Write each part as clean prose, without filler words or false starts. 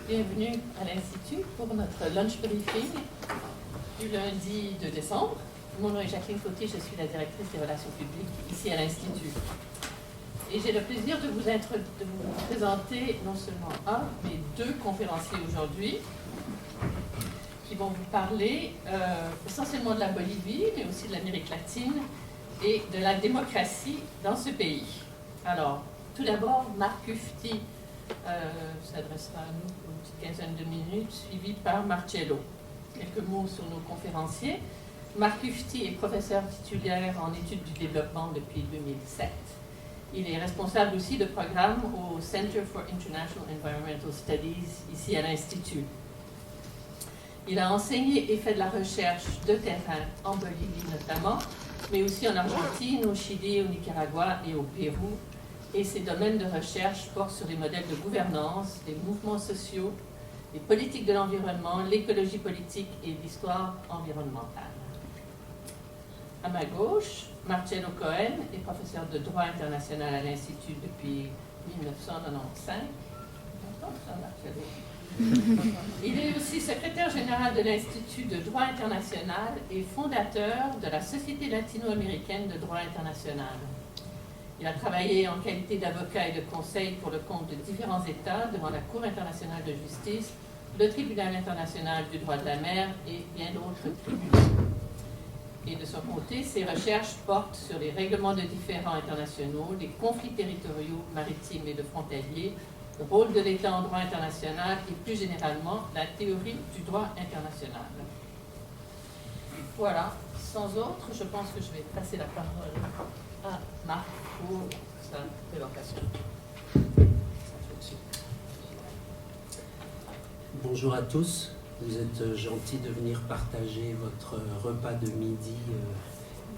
bienvenue à l'Institut pour notre lunch briefing du lundi 2 décembre. Mon nom est Jacqueline Côté, je suis la directrice des relations publiques ici à l'Institut. Et j'ai le plaisir de vous présenter non seulement un, mais deux conférenciers aujourd'hui qui vont vous parler essentiellement de la Bolivie, mais aussi de l'Amérique latine et de la démocratie dans ce pays. Alors, tout d'abord, Marc Ufti s'adressera à nous pour une petite quinzaine de minutes, suivi par Marcello. Quelques mots sur nos conférenciers. Marc Ufti est professeur titulaire en études du développement depuis 2007. Il est responsable aussi de programme au Center for International Environmental Studies, ici à l'Institut. Il a enseigné et fait de la recherche de terrain en Bolivie notamment, mais aussi en Argentine, au Chili, au Nicaragua et au Pérou. Et ses domaines de recherche portent sur les modèles de gouvernance, les mouvements sociaux, les politiques de l'environnement, l'écologie politique et l'histoire environnementale. À ma gauche, Marcello Cohen est professeur de droit international à l'Institut depuis 1995. Il est aussi secrétaire général de l'Institut de droit international et fondateur de la Société latino-américaine de droit international. Il a travaillé en qualité d'avocat et de conseil pour le compte de différents États devant la Cour internationale de justice, le Tribunal international du droit de la mer et bien d'autres tribunaux. Et de son côté, ses recherches portent sur les règlements de différends internationaux, les conflits territoriaux, maritimes et de frontaliers, le rôle de l'État en droit international et plus généralement la théorie du droit international. Voilà, sans autre, je pense que je vais passer la parole à Marc pour sa présentation. Bonjour à tous, vous êtes gentils de venir partager votre repas de midi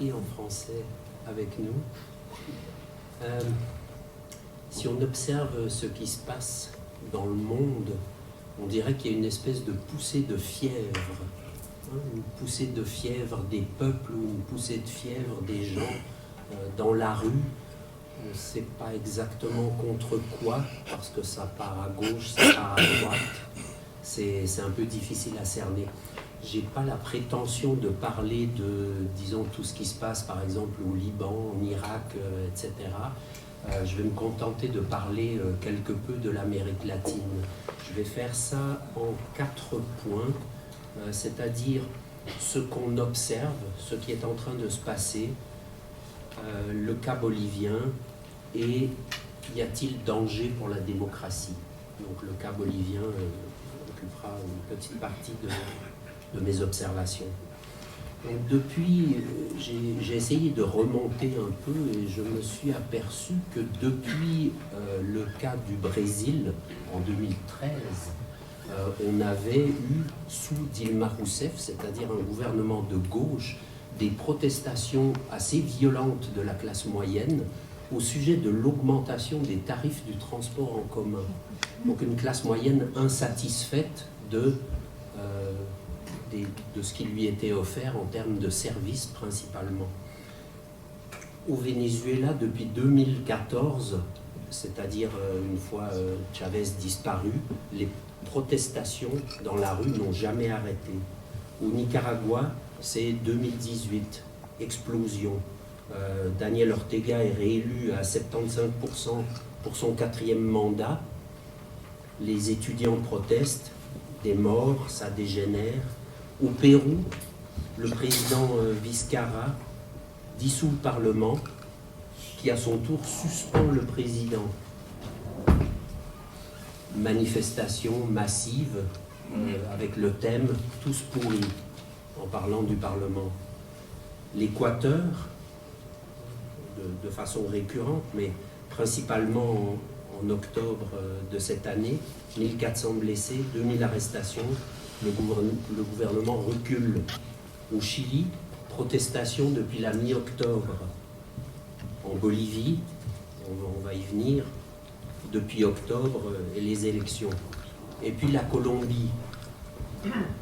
et en français avec nous. Si on observe ce qui se passe dans le monde, on dirait qu'il y a une espèce de poussée de fièvre, une poussée de fièvre des peuples ou une poussée de fièvre des gens dans la rue. On ne sait pas exactement contre quoi, parce que ça part à gauche, ça part à droite. C'est un peu difficile à cerner. Je n'ai pas la prétention de parler de, disons, tout ce qui se passe, par exemple, au Liban, en Irak, etc. Je vais me contenter de parler quelque peu de l'Amérique latine. Je vais faire ça en 4 points, c'est-à-dire ce qu'on observe, ce qui est en train de se passer, le cas bolivien et y a-t-il danger pour la démocratie. Donc le cas bolivien occupera une petite partie de mes observations. Donc depuis, j'ai essayé de remonter un peu et je me suis aperçu que depuis le cas du Brésil en 2013, on avait eu sous Dilma Rousseff, c'est-à-dire un gouvernement de gauche, des protestations assez violentes de la classe moyenne au sujet de l'augmentation des tarifs du transport en commun. Donc une classe moyenne insatisfaite de ce qui lui était offert en termes de services principalement. Au Venezuela, depuis 2014, c'est-à-dire une fois Chavez disparu, les protestations dans la rue n'ont jamais arrêté. Au Nicaragua, c'est 2018, explosion. Daniel Ortega est réélu à 75% pour son 4e mandat. Les étudiants protestent, des morts, ça dégénère. Au Pérou, le président Vizcarra dissout le Parlement, qui à son tour suspend le président. Manifestation massive avec le thème « Tous pourris » en parlant du Parlement. L'Équateur, de façon récurrente, mais principalement en octobre de cette année, 1400 blessés, 2000 arrestations, le gouvernement recule. Au Chili, protestation depuis la mi-octobre. En Bolivie, on va y venir, depuis octobre et les élections. Et puis la Colombie,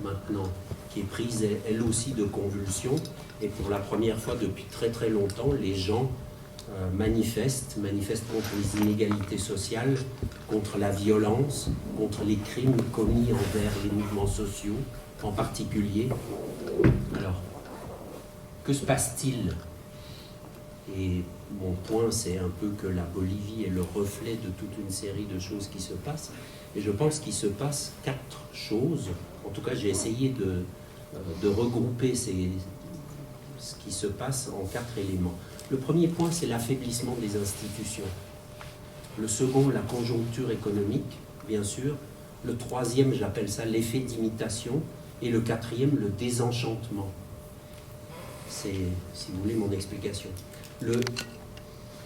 maintenant, qui est prise elle aussi de convulsions. Et pour la première fois depuis très très longtemps, les gens manifeste contre les inégalités sociales, contre la violence, contre les crimes commis envers les mouvements sociaux en particulier. Alors, que se passe-t-il? Et mon point, c'est un peu que la Bolivie est le reflet de toute une série de choses qui se passent. Et je pense qu'il se passe 4 choses. En tout cas, j'ai essayé de regrouper ce qui se passe en 4 éléments. Le premier point, c'est l'affaiblissement des institutions. Le second, la conjoncture économique, bien sûr. Le troisième, j'appelle ça l'effet d'imitation. Et le quatrième, le désenchantement. C'est, si vous voulez, mon explication.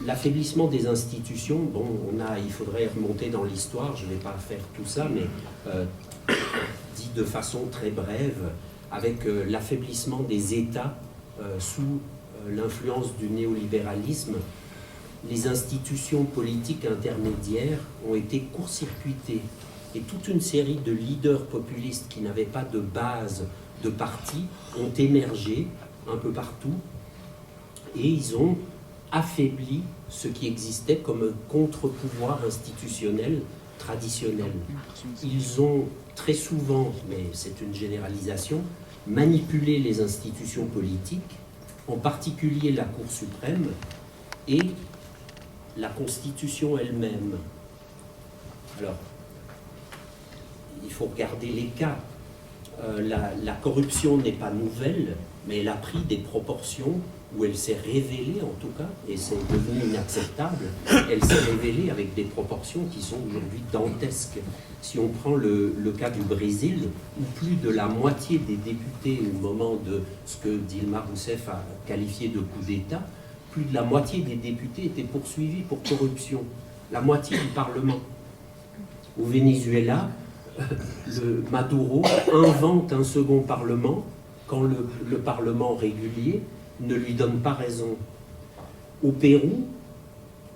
L'affaiblissement des institutions, bon, il faudrait remonter dans l'histoire, je ne vais pas faire tout ça, mais dit de façon très brève, avec l'affaiblissement des États sous l'influence du néolibéralisme, les institutions politiques intermédiaires ont été court-circuitées et toute une série de leaders populistes qui n'avaient pas de base de parti ont émergé un peu partout et ils ont affaibli ce qui existait comme contre-pouvoir institutionnel traditionnel. Ils ont très souvent, mais c'est une généralisation, manipulé les institutions politiques, en particulier la Cour suprême et la Constitution elle-même. Alors, il faut regarder les cas. La corruption n'est pas nouvelle, mais elle a pris des proportions où elle s'est révélée en tout cas, et c'est devenu inacceptable, elle s'est révélée avec des proportions qui sont aujourd'hui dantesques. Si on prend le cas du Brésil, où plus de la moitié des députés, au moment de ce que Dilma Rousseff a qualifié de coup d'État, plus de la moitié des députés étaient poursuivis pour corruption. La moitié du Parlement. Au Venezuela, Maduro invente un second Parlement quand le Parlement régulier ne lui donne pas raison. Au Pérou,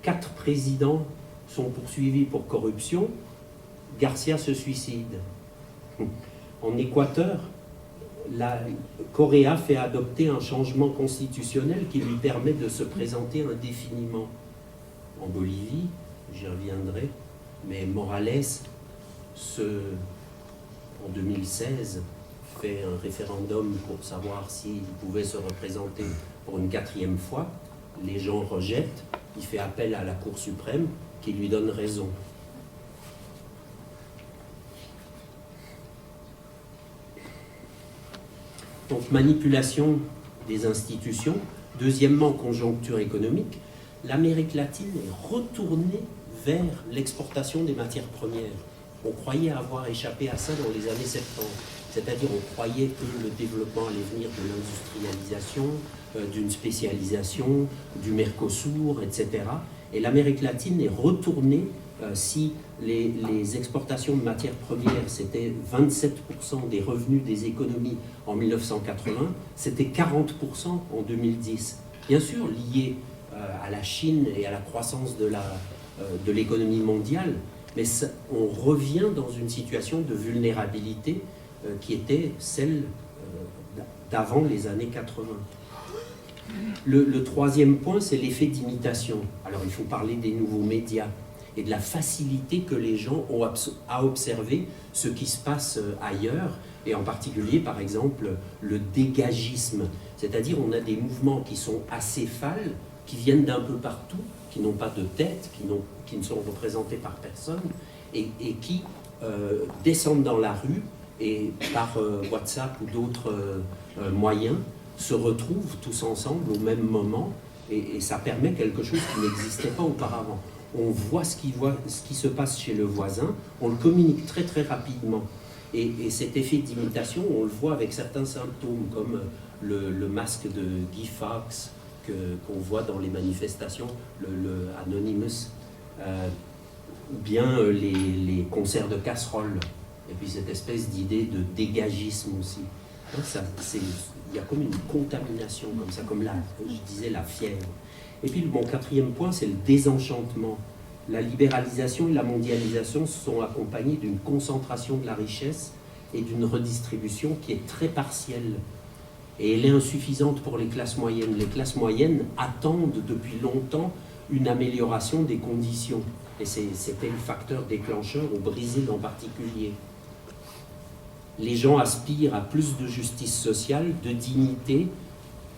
4 présidents sont poursuivis pour corruption. Garcia se suicide. En Équateur, la Correa fait adopter un changement constitutionnel qui lui permet de se présenter indéfiniment. En Bolivie, j'y reviendrai, mais Morales, en 2016, fait un référendum pour savoir s'il pouvait se représenter pour une 4e fois. Les gens rejettent. Il fait appel à la Cour suprême qui lui donne raison. Donc, manipulation des institutions. Deuxièmement, conjoncture économique. L'Amérique latine est retournée vers l'exportation des matières premières. On croyait avoir échappé à ça dans les années 70. C'est-à-dire on croyait que le développement allait venir de l'industrialisation, d'une spécialisation, du Mercosur, etc. Et l'Amérique latine est retournée, si les exportations de matières premières, c'était 27% des revenus des économies en 1980, c'était 40% en 2010. Bien sûr, lié à la Chine et à la croissance de l'économie mondiale, mais on revient dans une situation de vulnérabilité qui était celle d'avant les années 80. Le troisième point, c'est l'effet d'imitation. Alors, il faut parler des nouveaux médias et de la facilité que les gens ont à observer ce qui se passe ailleurs, et en particulier, par exemple, le dégagisme. C'est-à-dire, on a des mouvements qui sont acéphales, qui viennent d'un peu partout, qui n'ont pas de tête, qui ne sont représentés par personne, et qui descendent dans la rue, et par WhatsApp ou d'autres moyens, se retrouvent tous ensemble au même moment, et ça permet quelque chose qui n'existait pas auparavant. On voit ce qui se passe chez le voisin, on le communique très très rapidement. Et cet effet d'imitation, on le voit avec certains symptômes, comme le masque de Guy Fawkes, qu'on voit dans les manifestations, le Anonymous, ou bien les concerts de casseroles. Et puis cette espèce d'idée de dégagisme aussi. Il y a comme une contamination, comme ça, comme je disais, la fièvre. Et puis mon 4e point, c'est le désenchantement. La libéralisation et la mondialisation sont accompagnées d'une concentration de la richesse et d'une redistribution qui est très partielle. Et elle est insuffisante pour les classes moyennes. Les classes moyennes attendent depuis longtemps une amélioration des conditions. Et c'était le facteur déclencheur au Brésil en particulier. Les gens aspirent à plus de justice sociale, de dignité,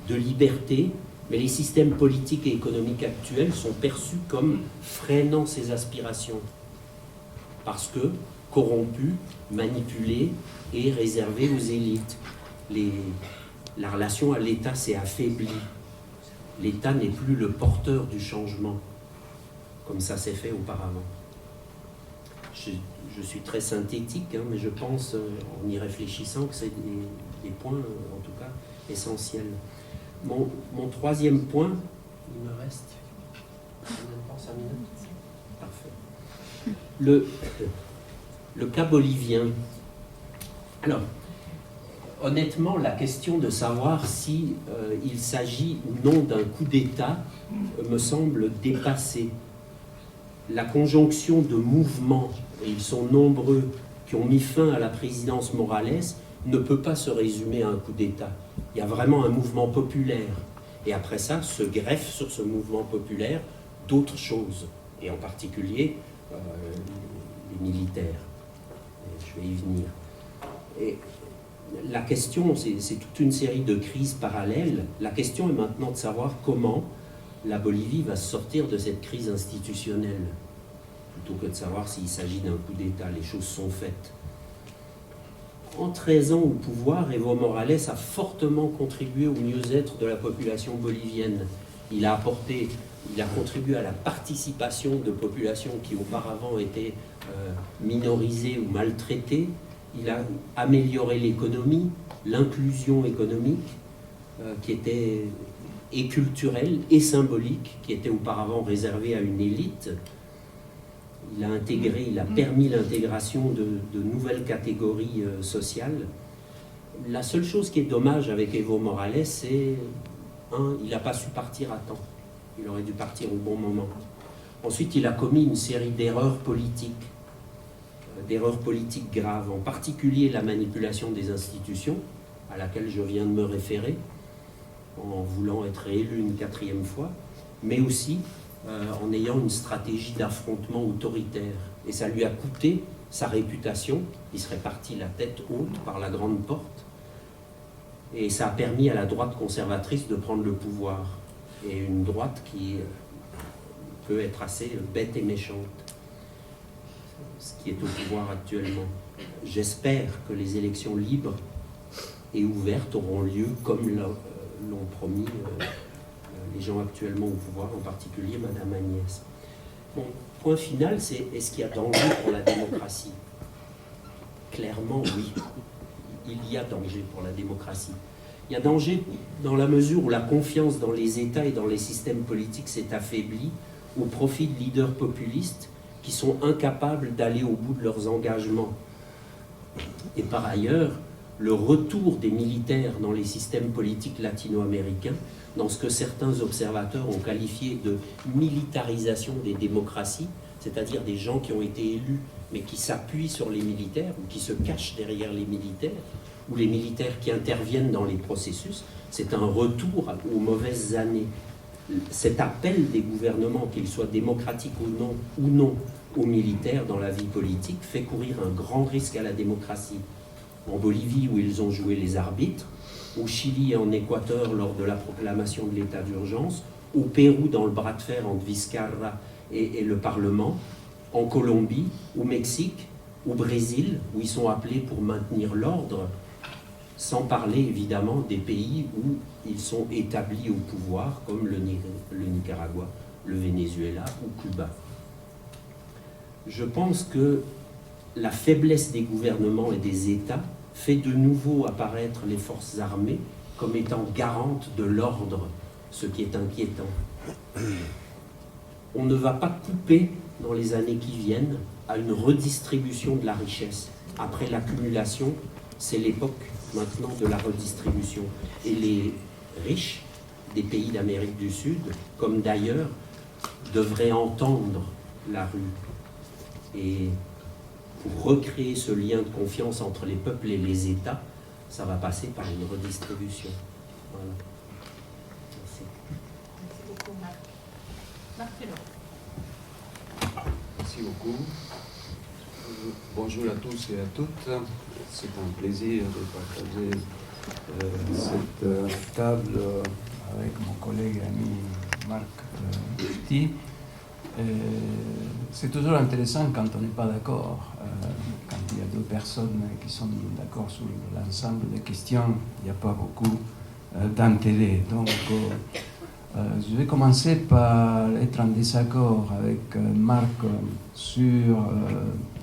de liberté, mais les systèmes politiques et économiques actuels sont perçus comme freinant ces aspirations, parce que corrompus, manipulés et réservés aux élites. La relation à l'État s'est affaiblie. L'État n'est plus le porteur du changement, comme ça s'est fait auparavant. Je suis très synthétique, hein, mais je pense, en y réfléchissant, que c'est des points, en tout cas, essentiels. Mon troisième point, il me reste 5 minutes. Parfait. Le cas bolivien. Alors, honnêtement, la question de savoir si il s'agit ou non d'un coup d'État me semble dépassée. La conjonction de mouvements, et ils sont nombreux, qui ont mis fin à la présidence Morales, ne peut pas se résumer à un coup d'État. Il y a vraiment un mouvement populaire. Et après ça, se greffent sur ce mouvement populaire d'autres choses, et en particulier les militaires. Et je vais y venir. Et la question, c'est toute une série de crises parallèles. La question est maintenant de savoir comment la Bolivie va sortir de cette crise institutionnelle, plutôt que de savoir s'il s'agit d'un coup d'État. Les choses sont faites. En 13 ans au pouvoir, Evo Morales a fortement contribué au mieux-être de la population bolivienne. Il a contribué à la participation de populations qui auparavant étaient minorisées ou maltraitées. Il a amélioré l'économie, l'inclusion économique, qui était et culturelle et symbolique, qui était auparavant réservée à une élite. Il a permis l'intégration de nouvelles catégories sociales. La seule chose qui est dommage avec Evo Morales, c'est, il n'a pas su partir à temps. Il aurait dû partir au bon moment. Ensuite, il a commis une série d'erreurs politiques graves, en particulier la manipulation des institutions, à laquelle je viens de me référer, en voulant être élu une 4e fois, mais aussi en ayant une stratégie d'affrontement autoritaire. Et ça lui a coûté sa réputation. Il serait parti la tête haute par la grande porte. Et ça a permis à la droite conservatrice de prendre le pouvoir. Et une droite qui peut être assez bête et méchante, ce qui est au pouvoir actuellement. J'espère que les élections libres et ouvertes auront lieu comme l'ont promis les gens actuellement au pouvoir, en particulier Madame Agnès. Mon point final, c'est est-ce qu'il y a danger pour la démocratie? Clairement, oui. Il y a danger pour la démocratie. Il y a danger dans la mesure où la confiance dans les États et dans les systèmes politiques s'est affaiblie au profit de leaders populistes qui sont incapables d'aller au bout de leurs engagements. Et par ailleurs, le retour des militaires dans les systèmes politiques latino-américains, dans ce que certains observateurs ont qualifié de militarisation des démocraties, c'est-à-dire des gens qui ont été élus mais qui s'appuient sur les militaires ou qui se cachent derrière les militaires, ou les militaires qui interviennent dans les processus, c'est un retour aux mauvaises années. Cet appel des gouvernements, qu'ils soient démocratiques ou non aux militaires dans la vie politique, fait courir un grand risque à la démocratie. En Bolivie, où ils ont joué les arbitres, au Chili et en Équateur lors de la proclamation de l'état d'urgence, au Pérou dans le bras de fer entre Vizcarra et le Parlement, en Colombie, au Mexique, au Brésil, où ils sont appelés pour maintenir l'ordre, sans parler évidemment des pays où ils sont établis au pouvoir, comme le Nicaragua, le Venezuela ou Cuba. Je pense que la faiblesse des gouvernements et des États fait de nouveau apparaître les forces armées comme étant garantes de l'ordre, ce qui est inquiétant. On ne va pas couper dans les années qui viennent à une redistribution de la richesse. Après l'accumulation, c'est l'époque maintenant de la redistribution. Et les riches des pays d'Amérique du Sud, comme d'ailleurs, devraient entendre la rue. Et pour recréer ce lien de confiance entre les peuples et les États, ça va passer par une redistribution. Voilà. Merci. Merci beaucoup, Marc. Marc, tu merci beaucoup. Bonjour à tous et à toutes. C'est un plaisir de partager cette table avec mon collègue et ami Marc Petit. C'est toujours intéressant quand on n'est pas d'accord, quand il y a deux personnes qui sont d'accord sur l'ensemble des questions, il n'y a pas beaucoup d'intérêt. Donc, je vais commencer par être en désaccord avec Marc sur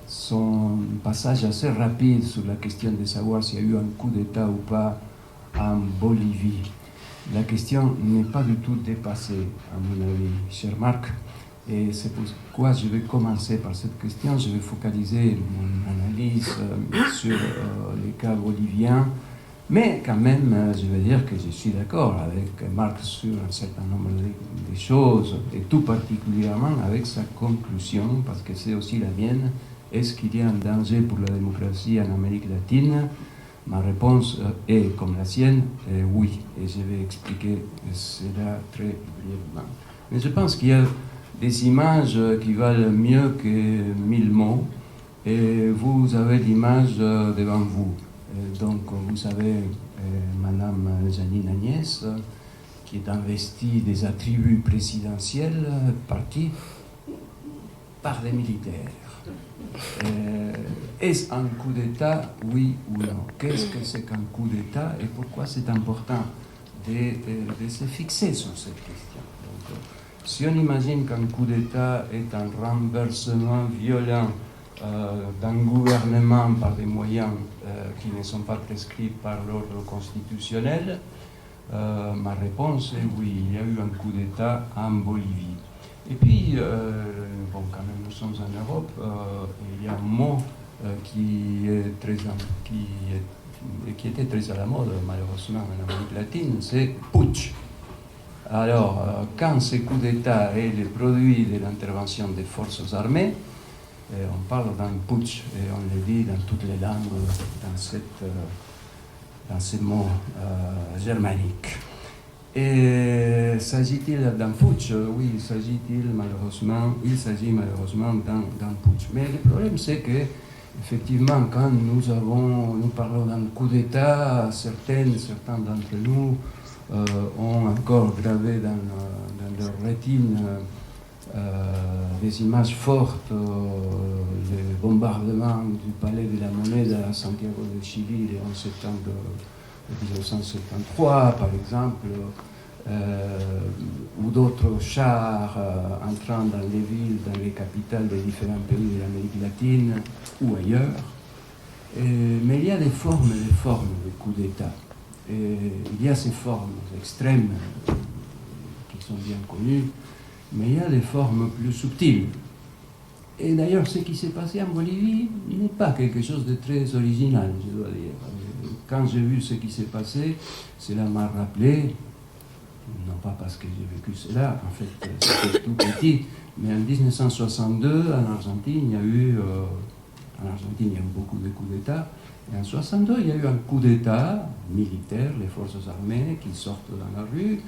son passage assez rapide sur la question de savoir s'il y a eu un coup d'État ou pas en Bolivie. La question n'est pas du tout dépassée, à mon avis, cher Marc. Et c'est pourquoi je vais commencer par cette question. Je vais focaliser mon analyse sur les cas boliviens. Mais quand même, je veux dire que je suis d'accord avec Marc sur un certain nombre de choses, et tout particulièrement avec sa conclusion, parce que c'est aussi la mienne. Est-ce qu'il y a un danger pour la démocratie en Amérique latine? Ma réponse est, comme la sienne, oui. Et je vais expliquer cela très brièvement. Mais je pense qu'il y a des images qui valent mieux que 1000 mots, et vous avez l'image devant vous. Donc, vous savez, Madame Jeanine Agnès, qui est investie des attributs présidentiels partis par des militaires. Est-ce un coup d'État, oui ou non? Qu'est-ce que c'est qu'un coup d'État et pourquoi c'est important de se fixer sur cette question? Donc, si on imagine qu'un coup d'État est un renversement violent d'un gouvernement par des moyens qui ne sont pas prescrits par l'ordre constitutionnel, ma réponse est oui, il y a eu un coup d'État en Bolivie. Et puis, bon, quand même, nous sommes en Europe, il y a un mot qui était très à la mode, malheureusement, en Amérique latine, c'est putsch. Alors, quand ce coup d'État est le produit de l'intervention des forces armées, on parle d'un putsch, et on le dit dans toutes les langues, dans ces mots germaniques. Et s'agit-il d'un putsch? Oui, il s'agit malheureusement d'un putsch. Mais le problème, c'est que, effectivement, quand nous parlons d'un coup d'État, certains d'entre nous ont encore gravé dans leur rétine des images fortes, le bombardement du palais de la Monnaie à Santiago de Chili le 11 septembre 1973, par exemple, ou d'autres chars entrant dans les villes, dans les capitales des différents pays de l'Amérique latine ou ailleurs. Mais il y a des formes de coups d'État. Il y a ces formes extrêmes qui sont bien connues, mais il y a des formes plus subtiles. Et d'ailleurs, ce qui s'est passé en Bolivie n'est pas quelque chose de très original, je dois dire. Quand j'ai vu ce qui s'est passé, cela m'a rappelé, non pas parce que j'ai vécu cela, en fait, c'était tout petit, mais en 1962, en Argentine, il y a eu beaucoup de coups d'État. Et en 1962, il y a eu un coup d'État militaire, les forces armées qui sortent dans la rue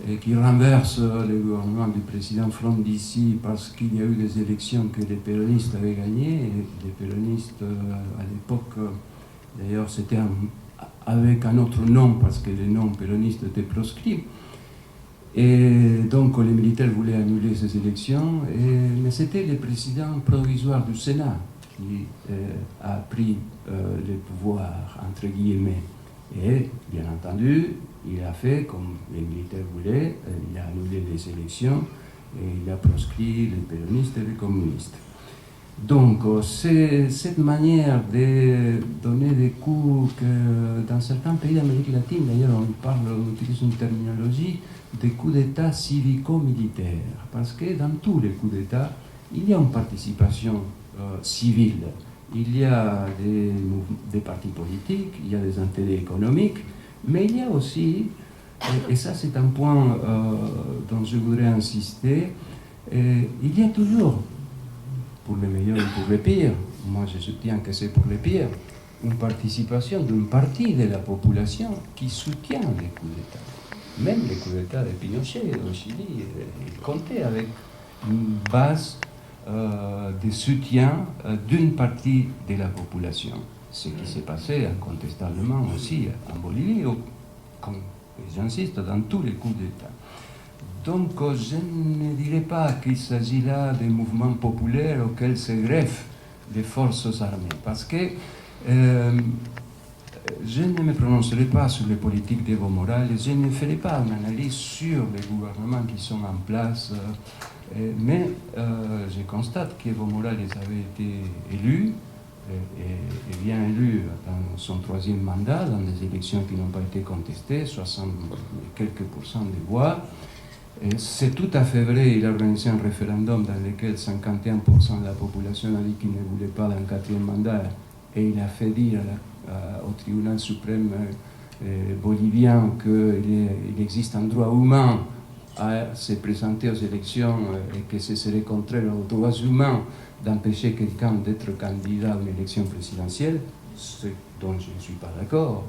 et qui renversent le gouvernement du président Frondizi parce qu'il y a eu des élections que les péronistes avaient gagnées. Et les péronistes, à l'époque, d'ailleurs, c'était avec un autre nom parce que le nom péroniste était proscrit. Et donc les militaires voulaient annuler ces élections, mais c'était le président provisoire du Sénat qui a pris le pouvoir, entre guillemets. Et, bien entendu, il a fait comme les militaires voulaient, il a annulé les élections et il a proscrit les péronistes et les communistes. Donc, c'est cette manière de donner des coups que dans certains pays d'Amérique latine, d'ailleurs, on utilise une terminologie des coups d'État civico-militaires, parce que dans tous les coups d'État, il y a une participation civile. Il y a des partis politiques, il y a des intérêts économiques, mais il y a aussi, et ça c'est un point dont je voudrais insister, il y a toujours, pour les meilleurs et pour les pires, moi je soutiens que c'est pour les pires, une participation d'une partie de la population qui soutient les coups d'État. Même les coups d'État de Pinochet au Chili, ils comptaient avec une base de soutien d'une partie de la population. Ce qui s'est passé incontestablement aussi en Bolivie, comme j'insiste, dans tous les coups d'État. Donc je ne dirais pas qu'il s'agit là des mouvements populaires auxquels se greffent les forces armées, parce que je ne me prononcerai pas sur les politiques d'Evo Morales, je ne ferai pas une analyse sur les gouvernements qui sont en place, mais je constate qu'Evo Morales avait été élu, et bien élu dans son 3e mandat, dans des élections qui n'ont pas été contestées, 60 et quelques % des voix. C'est tout à fait vrai, il a organisé un référendum dans lequel 51% de la population a dit qu'il ne voulait pas d'un 4e mandat, et il a fait dire au tribunal suprême bolivien qu'il existe un droit humain à se présenter aux élections et que ce serait contraire aux droits humains d'empêcher quelqu'un d'être candidat à une élection présidentielle, ce dont je ne suis pas d'accord.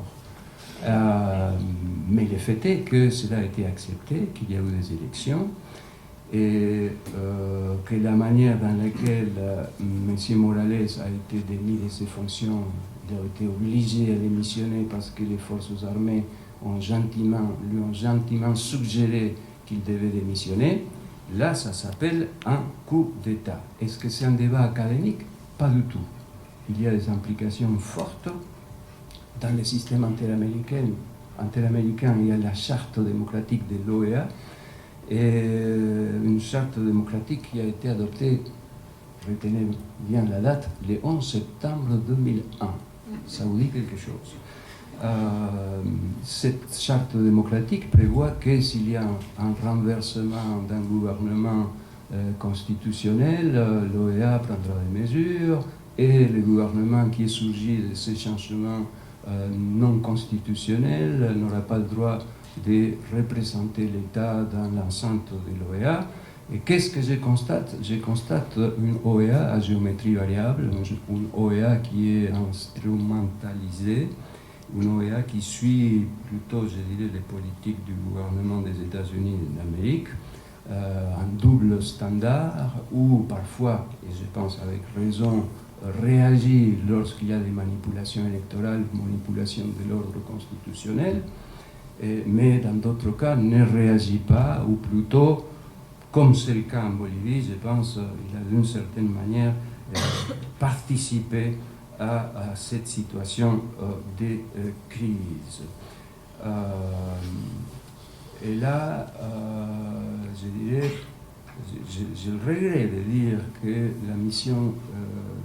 Mais le fait est que cela a été accepté, qu'il y a eu des élections, et que la manière dans laquelle M. Morales a été démis de ses fonctions, il a été obligé à démissionner parce que les forces armées lui ont gentiment suggéré qu'il devait démissionner. Là, ça s'appelle un coup d'État. Est-ce que c'est un débat académique? Pas du tout. Il y a des implications fortes dans le système interaméricain. Il y a la charte démocratique de l'OEA, et une charte démocratique qui a été adoptée, retenez bien la date, le 11 septembre 2001. Ça vous dit quelque chose? Cette charte démocratique prévoit que s'il y a un renversement d'un gouvernement constitutionnel, l'OEA prendra des mesures, et le gouvernement qui est surgi de ces changements non constitutionnels n'aura pas le droit de représenter l'État dans l'enceinte de l'OEA. Et qu'est-ce que je constate? Je constate une OEA à géométrie variable, une OEA qui est instrumentalisée, une OEA qui suit plutôt, je dirais, les politiques du gouvernement des États-Unis d'Amérique, un double standard, où parfois, et je pense avec raison, réagit lorsqu'il y a des manipulations électorales, manipulations de l'ordre constitutionnel, mais dans d'autres cas ne réagit pas, ou plutôt, comme c'est le cas en Bolivie, je pense qu'il a d'une certaine manière participé à cette situation de crise. Et là, je dirais, j'ai le regret de dire que la mission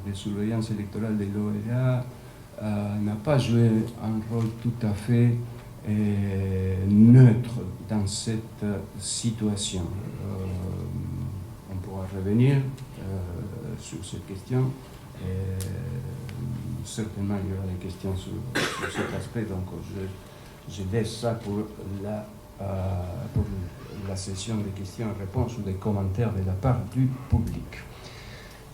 de surveillance électorale de l'OEA n'a pas joué un rôle tout à fait neutre dans cette situation. On pourra revenir sur cette question. Certainement, il y aura des questions sur cet aspect, donc je laisse ça pour la session de questions et réponses ou des commentaires de la part du public.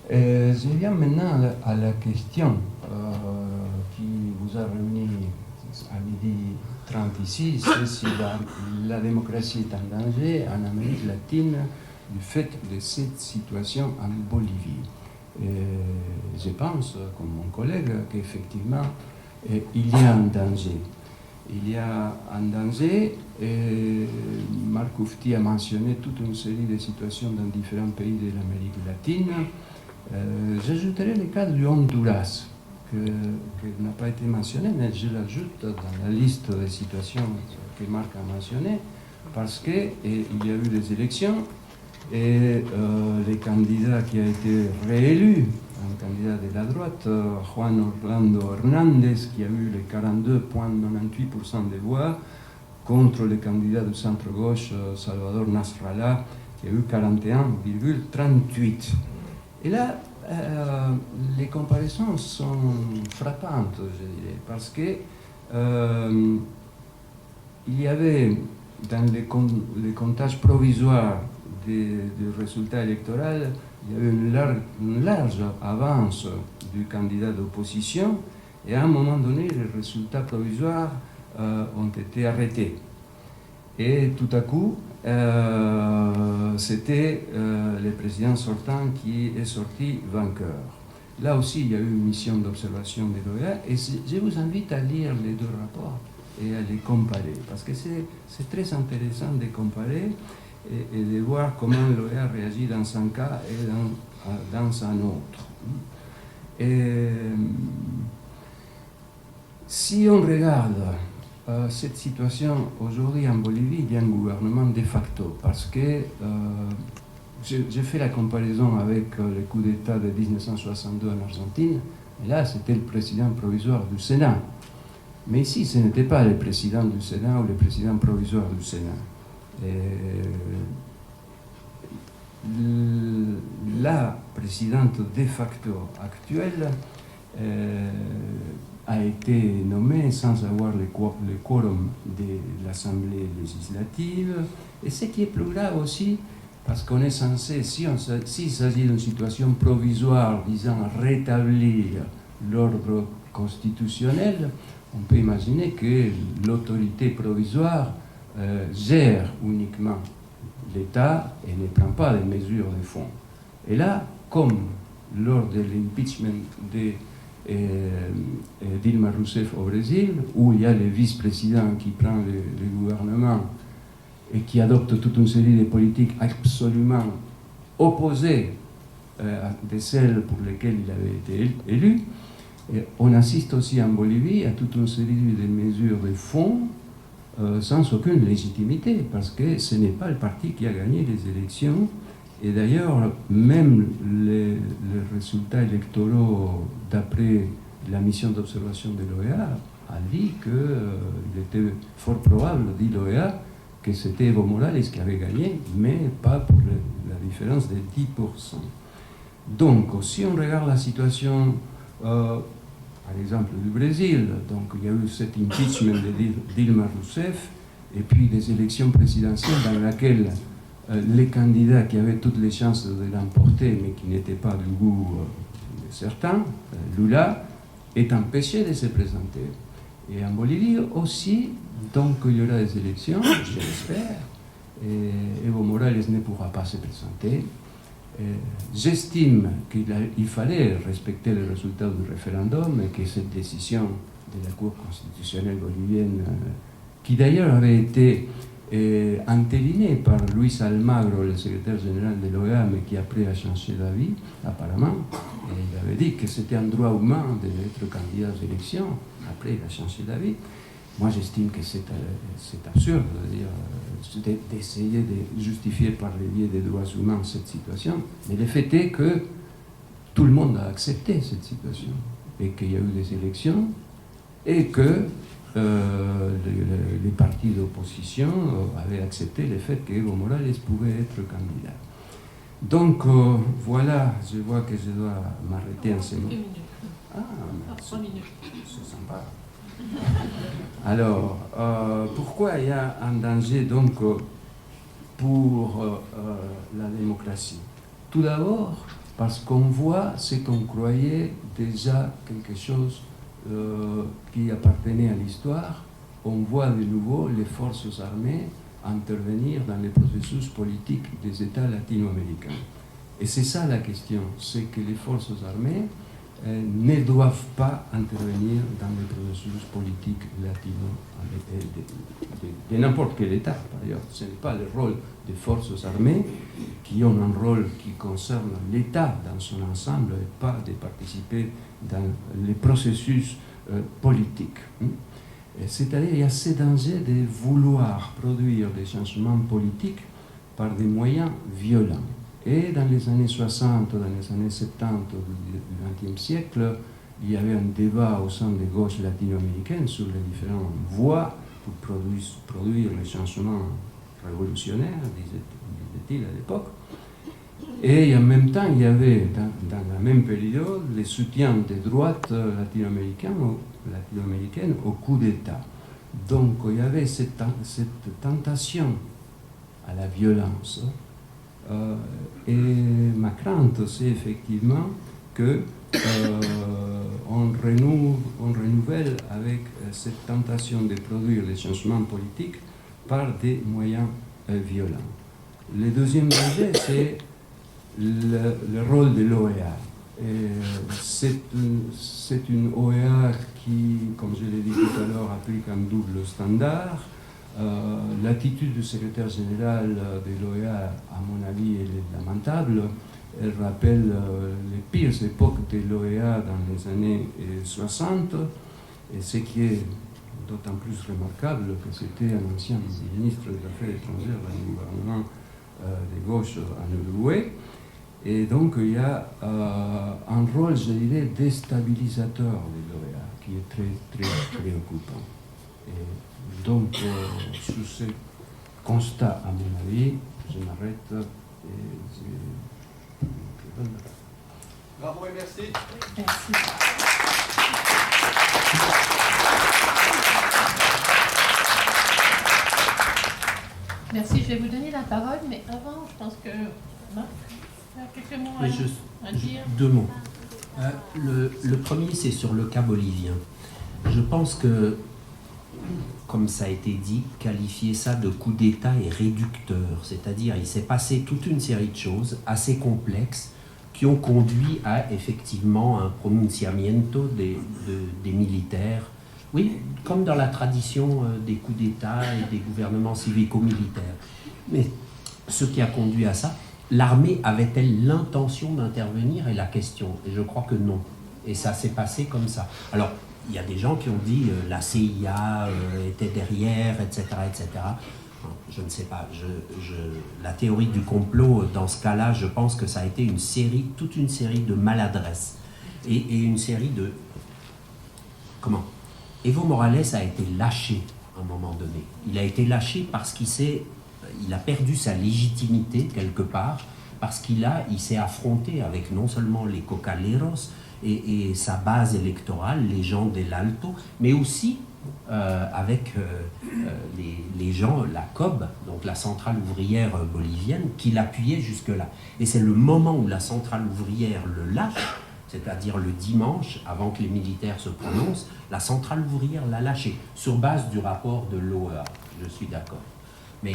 Je viens maintenant à la question qui vous a réunis à 12h30 ici, c'est si la démocratie est en danger en Amérique latine du fait de cette situation en Bolivie. Je pense, comme mon collègue, qu'effectivement, il y a un danger. Il y a un danger, et Marc Oufti a mentionné toute une série de situations dans différents pays de l'Amérique latine. J'ajouterai le cas du Honduras, qui n'a pas été mentionné, mais je l'ajoute dans la liste des situations que Marc a mentionnées, parce qu'il y a eu des élections, et le candidat qui a été réélu, un candidat de la droite, Juan Orlando Hernández, qui a eu les 42,98% des voix, contre le candidat du centre-gauche, Salvador Nasrallah, qui a eu 41,38%. Et là, les comparaisons sont frappantes, je dirais, parce que il y avait dans les comptages provisoires du résultat électoral, il y avait une large avance du candidat d'opposition, et à un moment donné, les résultats provisoires ont été arrêtés. Et tout à coup, c'était le président sortant qui est sorti vainqueur. Là aussi, il y a eu une mission d'observation de l'OEA et je vous invite à lire les deux rapports et à les comparer, parce que c'est très intéressant de comparer et de voir comment l'OEA réagit dans un cas et dans un autre. Et si on regarde cette situation aujourd'hui en Bolivie, il y a un gouvernement de facto, parce que j'ai fait la comparaison avec le coup d'État de 1962 en Argentine, et là c'était le président provisoire du Sénat. Mais ici, ce n'était pas le président du Sénat ou le président provisoire du Sénat. La présidente de facto actuelle a été nommée sans avoir le quorum de l'Assemblée législative. Et ce qui est plus grave aussi, parce qu'on est censé, s'il s'agit d'une situation provisoire visant à rétablir l'ordre constitutionnel, on peut imaginer que l'autorité provisoire gère uniquement l'État et ne prend pas des mesures de fond. Et là, comme lors de l'impeachment de Dilma Rousseff au Brésil, où il y a le vice-président qui prend le gouvernement et qui adopte toute une série de politiques absolument opposées de celles pour lesquelles il avait été élu, et on assiste aussi en Bolivie à toute une série de mesures de fond sans aucune légitimité, parce que ce n'est pas le parti qui a gagné les élections. Et d'ailleurs, même les résultats électoraux, d'après la mission d'observation de l'OEA, a dit qu'il était fort probable, dit l'OEA, que c'était Evo Morales qui avait gagné, mais pas pour la différence de 10%. Donc, si on regarde la situation, par exemple, du Brésil, donc il y a eu cet impeachment de Dilma Rousseff, et puis des élections présidentielles dans lesquelles les candidats qui avaient toutes les chances de l'emporter, mais qui n'étaient pas du goût de certains, Lula, est empêché de se présenter. Et en Bolivie aussi, donc il y aura des élections, je l'espère, et Evo Morales ne pourra pas se présenter. J'estime qu'il fallait respecter le résultat du référendum et que cette décision de la Cour constitutionnelle bolivienne, qui d'ailleurs avait été entériné par Luis Almagro, le secrétaire général de l'OEA, mais qui après a changé d'avis, apparemment. Et il avait dit que c'était un droit humain d'être candidat aux élections. Après, il a changé d'avis. Moi, j'estime que c'est absurde d'essayer de justifier par le biais des droits humains cette situation. Mais le fait est que tout le monde a accepté cette situation et qu'il y a eu des élections et que les partis d'opposition avaient accepté le fait qu'Evo Morales pouvait être candidat. Donc voilà, je vois que je dois m'arrêter en ce moment. Ah, 3 minutes. C'est sympa. Alors, pourquoi il y a un danger donc pour la démocratie? Tout d'abord, parce qu'on voit ce qu'on croyait déjà quelque chose qui appartenait à l'histoire. On voit de nouveau les forces armées intervenir dans les processus politiques des États latino-américains. Et c'est ça la question, c'est que les forces armées ne doivent pas intervenir dans les processus politiques de n'importe quel État. Par ailleurs, ce n'est pas le rôle des forces armées qui ont un rôle qui concerne l'État dans son ensemble et pas de participer dans les processus politiques. C'est-à-dire qu'il y a ce danger de vouloir produire des changements politiques par des moyens violents. Et dans les années 60, dans les années 70 du XXe siècle, il y avait un débat au sein des gauches latino-américaines sur les différentes voies pour produire les changements révolutionnaires, disait-il à l'époque. Et en même temps, il y avait, dans la même période, les soutiens des droites latino-américaines au coup d'État. Donc, il y avait cette tentation à la violence. Et ma crainte, c'est effectivement que on renouvelle avec cette tentation de produire des changements politiques par des moyens violents. Le deuxième danger, c'est le rôle de l'OEA. C'est une OEA qui, comme je l'ai dit tout à l'heure, applique un double standard. L'attitude du secrétaire général de l'OEA, à mon avis, elle est lamentable. Elle rappelle les pires époques de l'OEA dans les années 60, et ce qui est d'autant plus remarquable que c'était un ancien ministre des Affaires étrangères d'un gouvernement de gauche en Uruguay. Et donc il y a un rôle, je dirais, déstabilisateur de l'OEA qui est très, très préoccupant. Et donc, sur ce constat, à mon avis, je m'arrête et Bravo et merci. Merci. Merci, je vais vous donner la parole, mais avant, je pense que Marc a quelques mots à dire. Deux mots. Le premier, c'est sur le cas bolivien. Je pense que, comme ça a été dit, qualifier ça de coup d'État est réducteur. C'est-à-dire, il s'est passé toute une série de choses assez complexes qui ont conduit à, effectivement, un pronunciamiento des militaires. Oui, comme dans la tradition des coups d'État et des gouvernements civico-militaires. Mais ce qui a conduit à ça, l'armée avait-elle l'intention d'intervenir est la question. Et je crois que non. Et ça s'est passé comme ça. Alors, il y a des gens qui ont dit la CIA était derrière, etc., etc. Je ne sais pas. La théorie du complot, dans ce cas-là, je pense que ça a été toute une série de maladresses. Et une série de... Comment ? Evo Morales a été lâché à un moment donné. Il a été lâché parce il a perdu sa légitimité quelque part, parce qu'il s'est affronté avec non seulement les cocaleros et sa base électorale, les gens de l'Alto, mais aussi avec les gens, la COB, donc la centrale ouvrière bolivienne, qui l'appuyait jusque-là. Et c'est le moment où la centrale ouvrière le lâche, c'est-à-dire le dimanche, avant que les militaires se prononcent, la centrale ouvrière l'a lâché, sur base du rapport de l'OEA. Je suis d'accord. Mais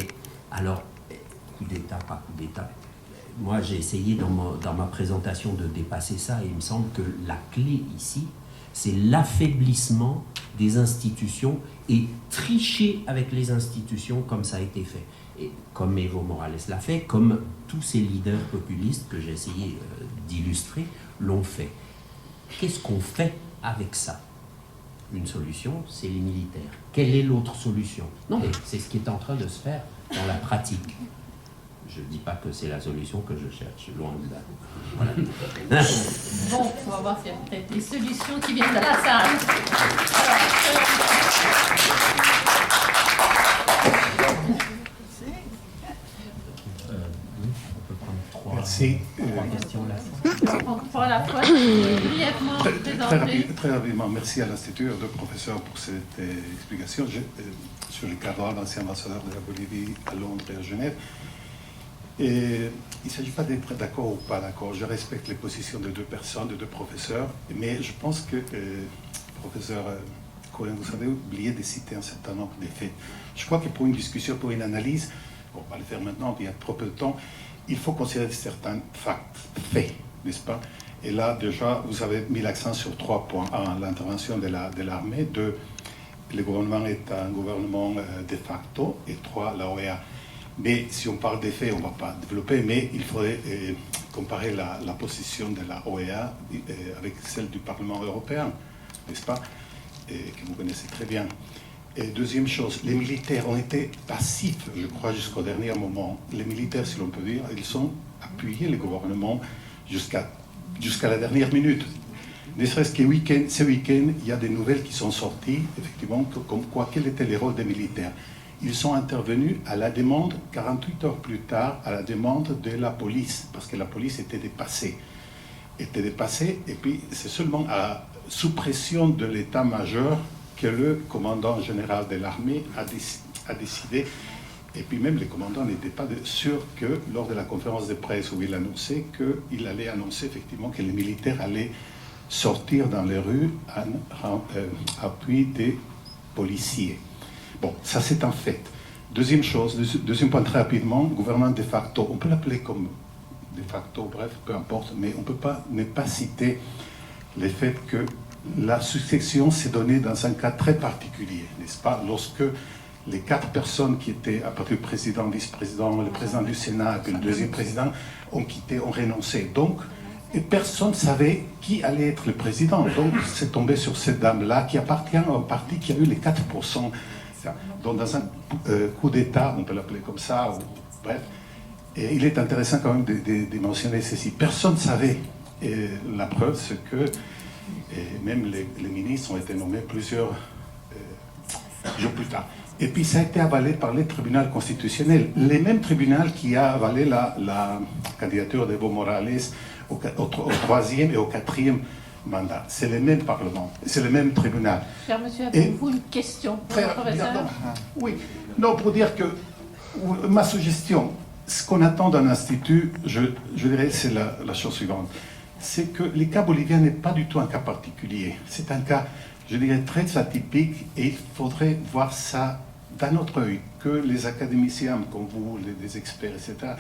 alors, coup d'État, pas coup d'État. Moi, j'ai essayé dans ma présentation de dépasser ça, et il me semble que la clé ici, c'est l'affaiblissement des institutions et tricher avec les institutions comme ça a été fait. Et comme Evo Morales l'a fait, comme tous ces leaders populistes que j'ai essayé d'illustrer l'ont fait. Qu'est-ce qu'on fait avec ça? Une solution, c'est les militaires. Quelle est l'autre solution? Non, mais c'est ce qui est en train de se faire dans la pratique. Je ne dis pas que c'est la solution que je cherche, loin de là. Voilà. Bon, on va voir s'il y a peut-être des solutions qui viennent de la salle. Merci. Trois questions là. Pour la fois, brièvement Très rapidement, merci à l'Institut de professeurs pour cette explication. Sur Ricardo, l'ancien ambassadeur de la Bolivie à Londres et à Genève. Et il ne s'agit pas d'être d'accord ou pas d'accord. Je respecte les positions de deux personnes, de deux professeurs, mais je pense que, professeur Cohen, vous avez oublié de citer un certain nombre de faits. Je crois que pour une discussion, pour une analyse, on va le faire maintenant, il y a trop peu de temps, il faut considérer certains faits, n'est-ce pas? Et là, déjà, vous avez mis l'accent sur 3 points. 1, l'intervention de l'armée. 2, le gouvernement est un gouvernement de facto. Et 3, la OEA. Mais si on parle des faits, on ne va pas développer, mais il faudrait comparer la position de la OEA avec celle du Parlement européen, n'est-ce pas? Que vous connaissez très bien. Et deuxième chose, les militaires ont été passifs, je crois, jusqu'au dernier moment. Les militaires, si l'on peut dire, ils ont appuyé le gouvernement jusqu'à la dernière minute. Ne serait-ce que ce week-end, il y a des nouvelles qui sont sorties, effectivement, comme quoi, quel était le rôle des militaires. Ils sont intervenus à la demande, 48 heures plus tard, à la demande de la police, parce que la police était dépassée. Et puis c'est seulement sous pression de l'état-major que le commandant général de l'armée a décidé, et puis même le commandant n'était pas sûr que, lors de la conférence de presse où il annonçait qu'il allait annoncer effectivement que les militaires allaient sortir dans les rues en appui des policiers. Bon, ça c'est un fait. Deuxième chose, deuxième point très rapidement, gouvernement de facto. On peut l'appeler comme de facto, bref, peu importe, mais on ne peut pas ne pas citer le fait que la succession s'est donnée dans un cas très particulier, n'est-ce pas? Lorsque les 4 personnes qui étaient, à partir du président, vice-président, le président du Sénat et le deuxième président, ont quitté, ont renoncé. Donc, et personne ne savait qui allait être le président. Donc, c'est tombé sur cette dame-là qui appartient à un parti qui a eu les 4%. Donc, dans un coup d'État, on peut l'appeler comme ça, ou, bref. Et il est intéressant quand même de mentionner ceci. Personne ne savait. Et la preuve, c'est que même les ministres ont été nommés plusieurs jours plus tard. Et puis ça a été avalé par le tribunal constitutionnel. Le même tribunal qui a avalé la candidature d'Evo Morales au 3e et au 4e mandat. C'est le même Parlement, c'est le même tribunal. Cher monsieur, avez-vous une question pour le professeur? Oui, non, pour dire que ma suggestion, ce qu'on attend d'un institut, je dirais, c'est la chose suivante. C'est que le cas bolivien n'est pas du tout un cas particulier. C'est un cas, je dirais, très atypique et il faudrait voir ça d'un autre œil, que les académiciens comme vous, les experts, etc.,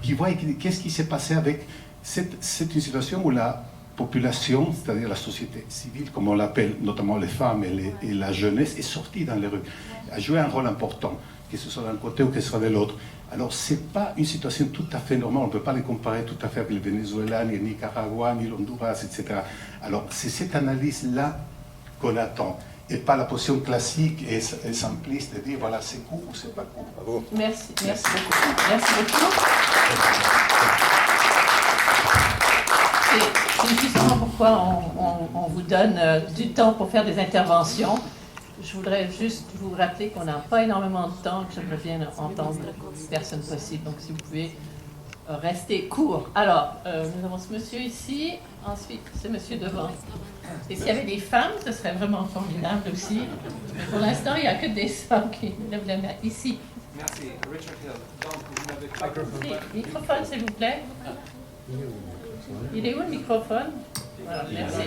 qui voient qu'est-ce qui s'est passé avec cette situation où la population, c'est-à-dire la société civile, comme on l'appelle, notamment les femmes et la jeunesse, est sortie dans les rues, a joué un rôle important, que ce soit d'un côté ou que ce soit de l'autre. Alors, ce n'est pas une situation tout à fait normale, on ne peut pas les comparer tout à fait avec le Venezuela, ni le Nicaragua, ni l'Honduras, etc. Alors, c'est cette analyse-là qu'on attend, et pas la position classique et simpliste de dire, voilà, c'est court ou c'est pas court. Bravo. Merci beaucoup. Merci beaucoup. C'est justement pourquoi on vous donne du temps pour faire des interventions. Je voudrais juste vous rappeler qu'on n'a pas énormément de temps, que j'aimerais bien entendre personne possible. Donc, si vous pouvez rester court. Alors, nous avons ce monsieur ici, ensuite ce monsieur devant. Et s'il y avait des femmes, ce serait vraiment formidable aussi. Mais pour l'instant, il n'y a que des femmes qui lèvent la main. Ici. Merci, Richard Hill. Donc, vous n'avez pas Oui, microphone, s'il vous plaît. Il est où le microphone? Voilà, merci.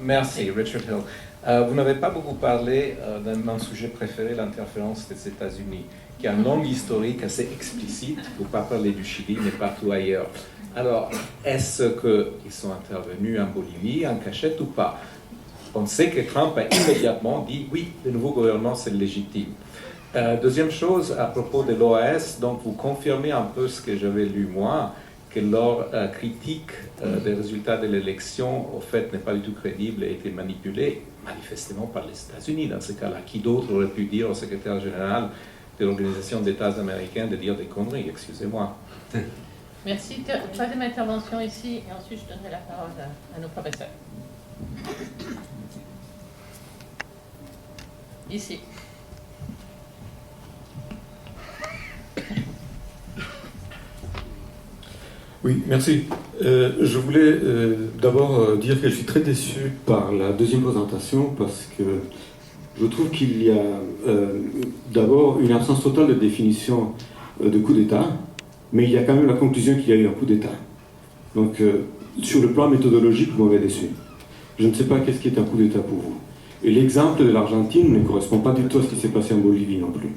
Merci, Richard Hill. Vous n'avez pas beaucoup parlé de mon sujet préféré, l'interférence des États-Unis, qui a une longue historique assez explicite. Vous ne pas parler du Chili, mais partout ailleurs. Alors, est-ce qu'ils sont intervenus en Bolivie, en cachette ou pas? On sait que Trump a immédiatement dit oui, le nouveau gouvernement c'est légitime. Deuxième chose, à propos de l'OAS, donc vous confirmez un peu ce que j'avais lu moi, que leur critique des résultats de l'élection, au fait, n'est pas du tout crédible et a été manipulée manifestement par les États-Unis dans ce cas-là. Qui d'autre aurait pu dire au secrétaire général de l'Organisation d'États américains de dire des conneries, excusez-moi. Merci. Troisième intervention ici, et ensuite je donnerai la parole à nos professeurs. Ici. Oui, merci. Je voulais d'abord dire que je suis très déçu par la deuxième présentation parce que je trouve qu'il y a d'abord une absence totale de définition de coup d'État, mais il y a quand même la conclusion qu'il y a eu un coup d'État. Donc, sur le plan méthodologique, vous m'avez déçu. Je ne sais pas qu'est-ce qui est un coup d'État pour vous. Et l'exemple de l'Argentine ne correspond pas du tout à ce qui s'est passé en Bolivie non plus.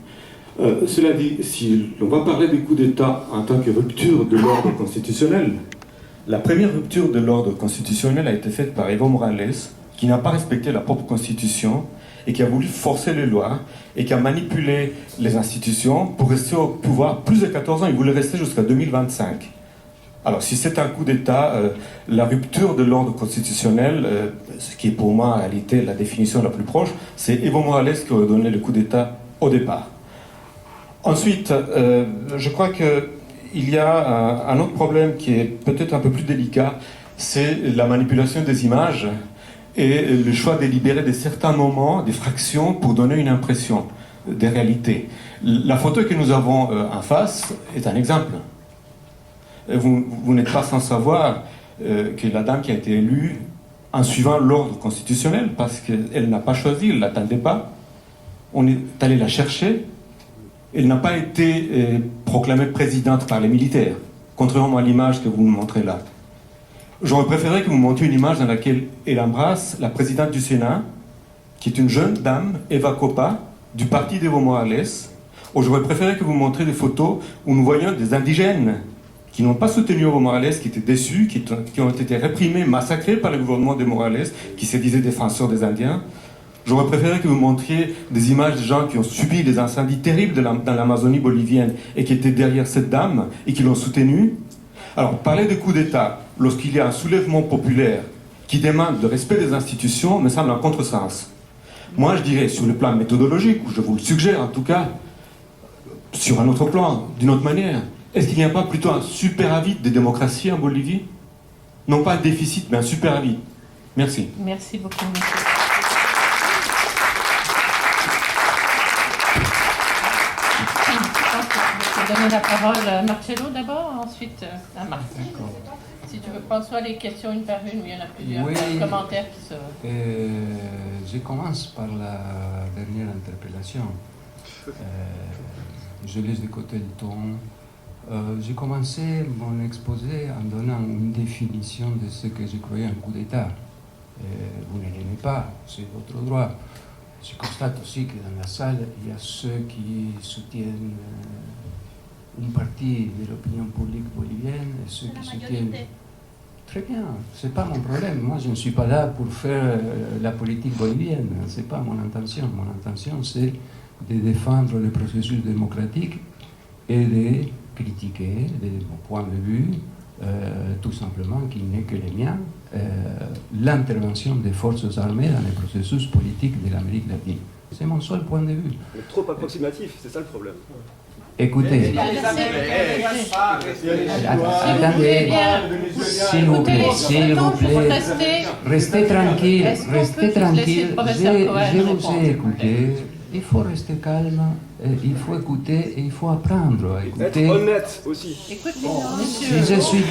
Cela dit, si on va parler des coups d'État en tant que rupture de l'ordre constitutionnel, la première rupture de l'ordre constitutionnel a été faite par Evo Morales, qui n'a pas respecté la propre constitution et qui a voulu forcer les lois et qui a manipulé les institutions pour rester au pouvoir plus de 14 ans. Il voulait rester jusqu'à 2025. Alors, si c'est un coup d'État, la rupture de l'ordre constitutionnel, ce qui est pour moi en réalité la définition la plus proche, c'est Evo Morales qui aurait donné le coup d'État au départ. Ensuite, je crois qu'il y a un autre problème qui est peut-être un peu plus délicat, c'est la manipulation des images et le choix délibéré de certains moments, des fractions, pour donner une impression des réalités. La photo que nous avons en face est un exemple. Vous n'êtes pas sans savoir que la dame qui a été élue en suivant l'ordre constitutionnel, parce qu'elle n'a pas choisi, elle ne l'attendait pas, on est allé la chercher. Elle n'a pas été proclamée présidente par les militaires, contrairement à l'image que vous me montrez là. J'aurais préféré que vous montriez une image dans laquelle elle embrasse la présidente du Sénat, qui est une jeune dame, Eva Coppa, du parti d'Evo Morales, Ou j'aurais préféré que vous montriez des photos où nous voyions des indigènes qui n'ont pas soutenu Evo Morales, qui étaient déçus, qui ont été réprimés, massacrés par le gouvernement de Morales, qui se disait défenseur des Indiens. J'aurais préféré que vous montriez des images de gens qui ont subi des incendies terribles dans l'Amazonie bolivienne et qui étaient derrière cette dame et qui l'ont soutenue. Alors, parler de coup d'État lorsqu'il y a un soulèvement populaire qui demande le respect des institutions me semble un contresens. Moi, je dirais, sur le plan méthodologique, ou je vous le suggère en tout cas, sur un autre plan, d'une autre manière, est-ce qu'il n'y a pas plutôt un superavit de démocratie en Bolivie? Non pas un déficit, mais un superavit. Merci. Merci beaucoup, monsieur. Je vais donner la parole à Marcello d'abord, ensuite à Martin. Si tu veux prendre soit les questions une par une, ou il y en a plusieurs, Oui. commentaires qui se... Je commence par la dernière interpellation. Je laisse de côté le ton. J'ai commencé mon exposé en donnant une définition de ce que je croyais un coup d'État. Vous ne l'aimez pas, c'est votre droit. Je constate aussi que dans la salle, il y a ceux qui soutiennent une partie de l'opinion publique bolivienne et ceux qui soutiennent... Très bien, c'est pas mon problème. Moi, je ne suis pas là pour faire la politique bolivienne. C'est pas mon intention. Mon intention, c'est de défendre le processus démocratique et de critiquer, de mon point de vue, tout simplement, qui n'est que le mien, l'intervention des forces armées dans le processus politique de l'Amérique latine. C'est mon seul point de vue. Mais trop approximatif, c'est ça le problème. Écoutez, attendez, s'il vous plaît, restez tranquille, je vous ai écouté, il faut rester calme, il faut écouter et il faut apprendre à écouter. Être honnête aussi. Écoutez, monsieur,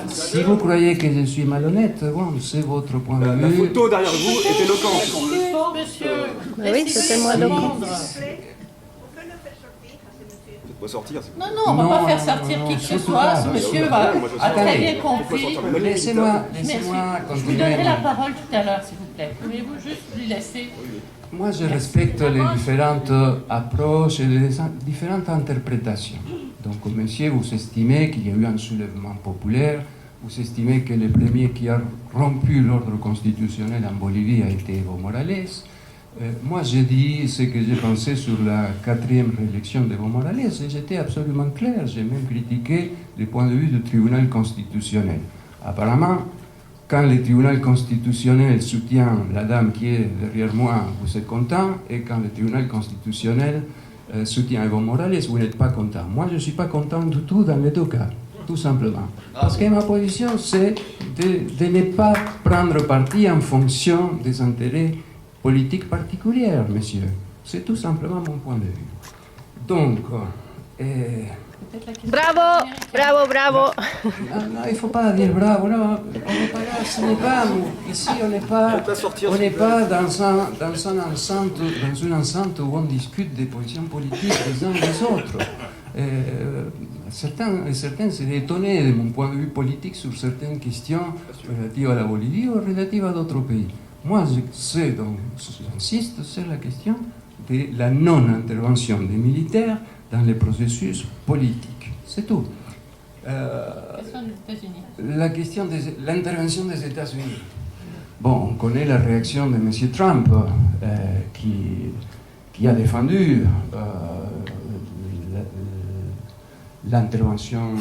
Si vous croyez que je suis malhonnête, bon, c'est votre point de La vue. photo derrière vous est éloquente. monsieur, Oui, c'est moi répondre. Faites-moi sortir. s'il vous plaît. Non, on ne va Non, pas faire non, sortir non, qui que ce surtout soit. pas. Ce monsieur Moi, va je suis- très bien Attendez. compris. Laissez-moi Je vous continuer. donnerai la parole tout à l'heure, s'il vous plaît. Pouvez-vous juste lui laisser... Moi, je respecte les différentes approches et les différentes interprétations. Donc, monsieur, vous estimez qu'il y a eu un soulèvement populaire, vous estimez que le premier qui a rompu l'ordre constitutionnel en Bolivie a été Evo Morales. Moi, j'ai dit ce que j'ai pensé sur la 4e réélection d'Evo Morales et j'étais absolument clair. J'ai même critiqué le point de vue du tribunal constitutionnel. Apparemment, quand le tribunal constitutionnel soutient la dame qui est derrière moi, vous êtes content, et quand le tribunal constitutionnel soutient Evo Morales, vous n'êtes pas content. Moi, je ne suis pas content du tout dans les deux cas, tout simplement. Parce que ma position, c'est de ne pas prendre parti en fonction des intérêts politiques particuliers, monsieur. C'est tout simplement mon point de vue. Donc, Peut-être la question Bravo, américaine. bravo. non, il ne faut pas dire bravo, non, on n'est pas là, ce n'est pas, ici on n'est pas, on n'est pas dans une enceinte où on discute des positions politiques des uns des autres. Certains seraient étonnés de mon point de vue politique sur certaines questions relatives à la Bolivie ou relatives à d'autres pays. Moi, j'insiste sur la question de la non-intervention des militaires dans les processus politiques. C'est tout. Question des États-Unis. La question de l'intervention des États-Unis. Bon, on connaît la réaction de M. Trump, qui a défendu l'intervention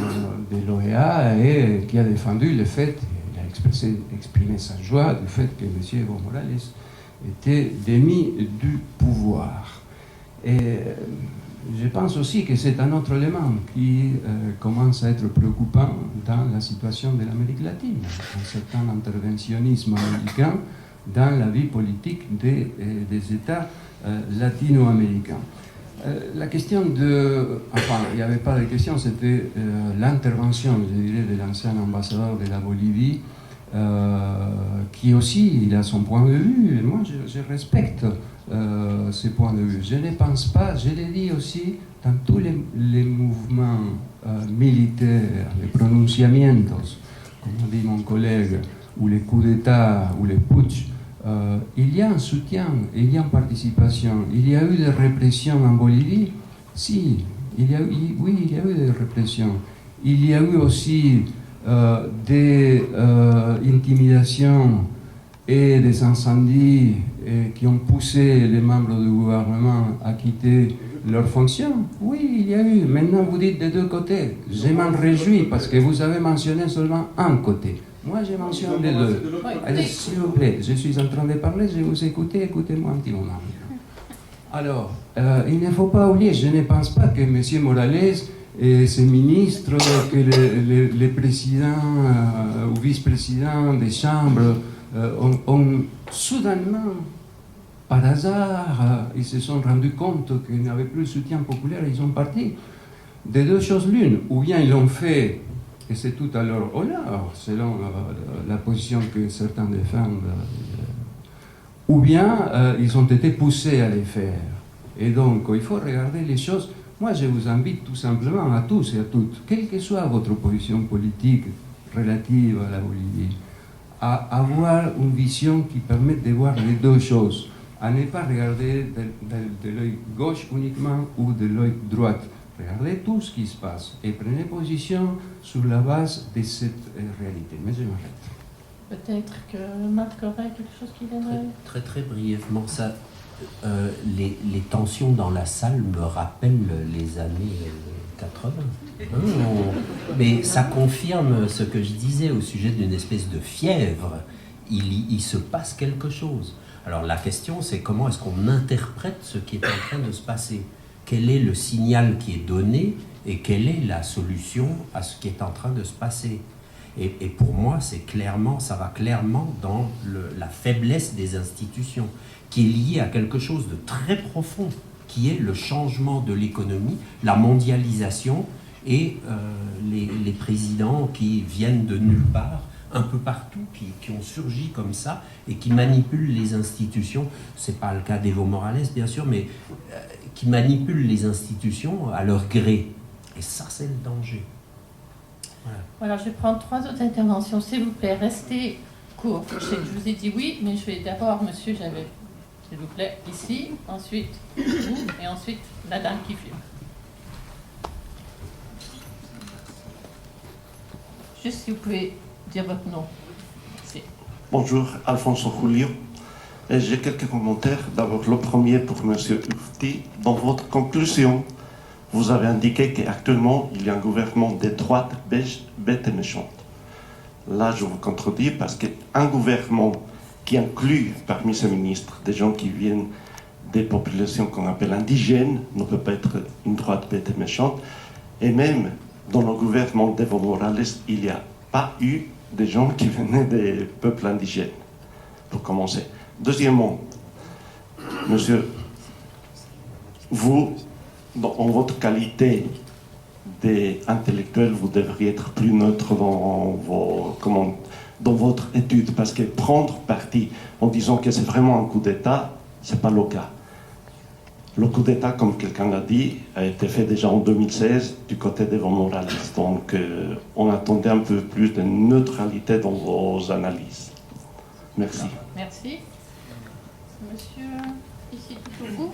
de l'OEA et qui a défendu le fait, il a exprimé sa joie du fait que M. Evo Morales était démis du pouvoir. Et je pense aussi que c'est un autre élément qui commence à être préoccupant dans la situation de l'Amérique latine, un certain interventionnisme américain dans la vie politique des États latino-américains. La question enfin, il n'y avait pas de question, c'était l'intervention, je dirais, de l'ancien ambassadeur de la Bolivie, qui aussi, il a son point de vue, et moi je respecte ce point de vue. Je ne pense pas, je l'ai dit aussi, dans tous les mouvements militaires, les pronunciamientos, comme dit mon collègue, ou les coups d'État, ou les putsch, il y a un soutien, il y a une participation. Il y a eu des répressions en Bolivie Si, il y a eu des répressions. Il y a eu aussi des intimidations et des incendies qui ont poussé les membres du gouvernement à quitter leurs fonctions. Oui, il y a eu. Maintenant, vous dites des deux côtés. Je m'en réjouis parce que vous avez mentionné seulement un côté. Moi, j'ai mentionné les deux. Allez, s'il vous plaît, je suis en train de parler, je vais vous écouter, écoutez-moi un petit moment. Alors, il ne faut pas oublier, je ne pense pas que M. Morales et ses ministres, que les présidents ou vice-présidents des chambres ont soudainement, par hasard, ils se sont rendus compte qu'ils n'avaient plus le soutien populaire et ils sont partis. De deux choses l'une, ou bien ils l'ont fait, et c'est tout à leur honneur, selon la position que certains défendent, ou bien ils ont été poussés à les faire. Et donc, il faut regarder les choses. Moi, je vous invite tout simplement à tous et à toutes, quelle que soit votre position politique relative à la Bolivie, à avoir une vision qui permette de voir les deux choses, à ne pas regarder de l'œil gauche uniquement ou de l'œil droite. Regardez tout ce qui se passe et prenez position sur la base de cette réalité. Mais je m'arrête. Peut-être que Marc aurait quelque chose qui viendrait. Très brièvement, ça, les tensions dans la salle me rappellent les années 80. Mais ça confirme ce que je disais au sujet d'une espèce de fièvre. Il se passe quelque chose. Alors la question, c'est comment est-ce qu'on interprète ce qui est en train de se passer? Quel est le signal qui est donné et quelle est la solution à ce qui est en train de se passer? Et pour moi, ça va clairement dans la faiblesse des institutions, qui est liée à quelque chose de très profond, qui est le changement de l'économie, la mondialisation et les présidents qui viennent de nulle part, un peu partout, qui ont surgi comme ça et qui manipulent les institutions. C'est pas le cas d'Evo Morales, bien sûr, mais qui manipulent les institutions à leur gré. Et ça, c'est le danger. Voilà, je vais prendre 3 autres interventions. S'il vous plaît, restez court. Je sais que je vous ai dit oui, mais je vais d'abord, monsieur, s'il vous plaît, ici, ensuite vous, et ensuite la dame qui filme. Juste si vous pouvez dire votre nom. Merci. Bonjour, Alfonso Julio. J'ai quelques commentaires. D'abord, le premier pour M. Ufti. Dans votre conclusion, vous avez indiqué qu'actuellement, il y a un gouvernement de droite bête et méchante. Là, je vous contredis parce qu'un gouvernement qui inclut parmi ses ministres des gens qui viennent des populations qu'on appelle indigènes ne peut pas être une droite bête et méchante. Et même dans le gouvernement d'Evo Morales, il n'y a pas eu des gens qui venaient des peuples indigènes, pour commencer. Deuxièmement, monsieur, vous, en votre qualité d'intellectuel, vous devriez être plus neutre dans votre étude, parce que prendre parti en disant que c'est vraiment un coup d'État, ce n'est pas le cas. Le coup d'État, comme quelqu'un l'a dit, a été fait déjà en 2016 du côté d'Evo Morales. Donc, on attendait un peu plus de neutralité dans vos analyses. Merci. Merci. Monsieur, ici tout au bout.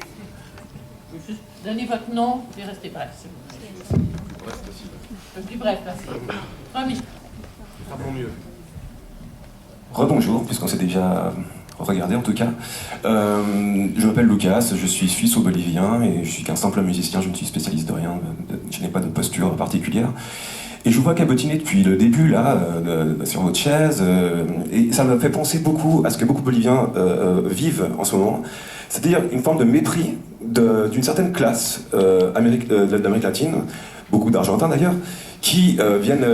Je vais juste donner votre nom et restez bref. Un peu plus bref, merci. 3 minutes. mieux. Rebonjour, puisqu'on s'est déjà regardé en tout cas. Je m'appelle Lucas, je suis suisse-bolivien et je suis qu'un simple musicien, je ne suis spécialiste de rien, je n'ai pas de posture particulière. Et je vous vois cabotiner depuis le début là, sur votre chaise, et ça me fait penser beaucoup à ce que beaucoup de Boliviens vivent en ce moment, c'est-à-dire une forme de mépris d'une certaine classe d'Amérique latine, beaucoup d'Argentins d'ailleurs, qui viennent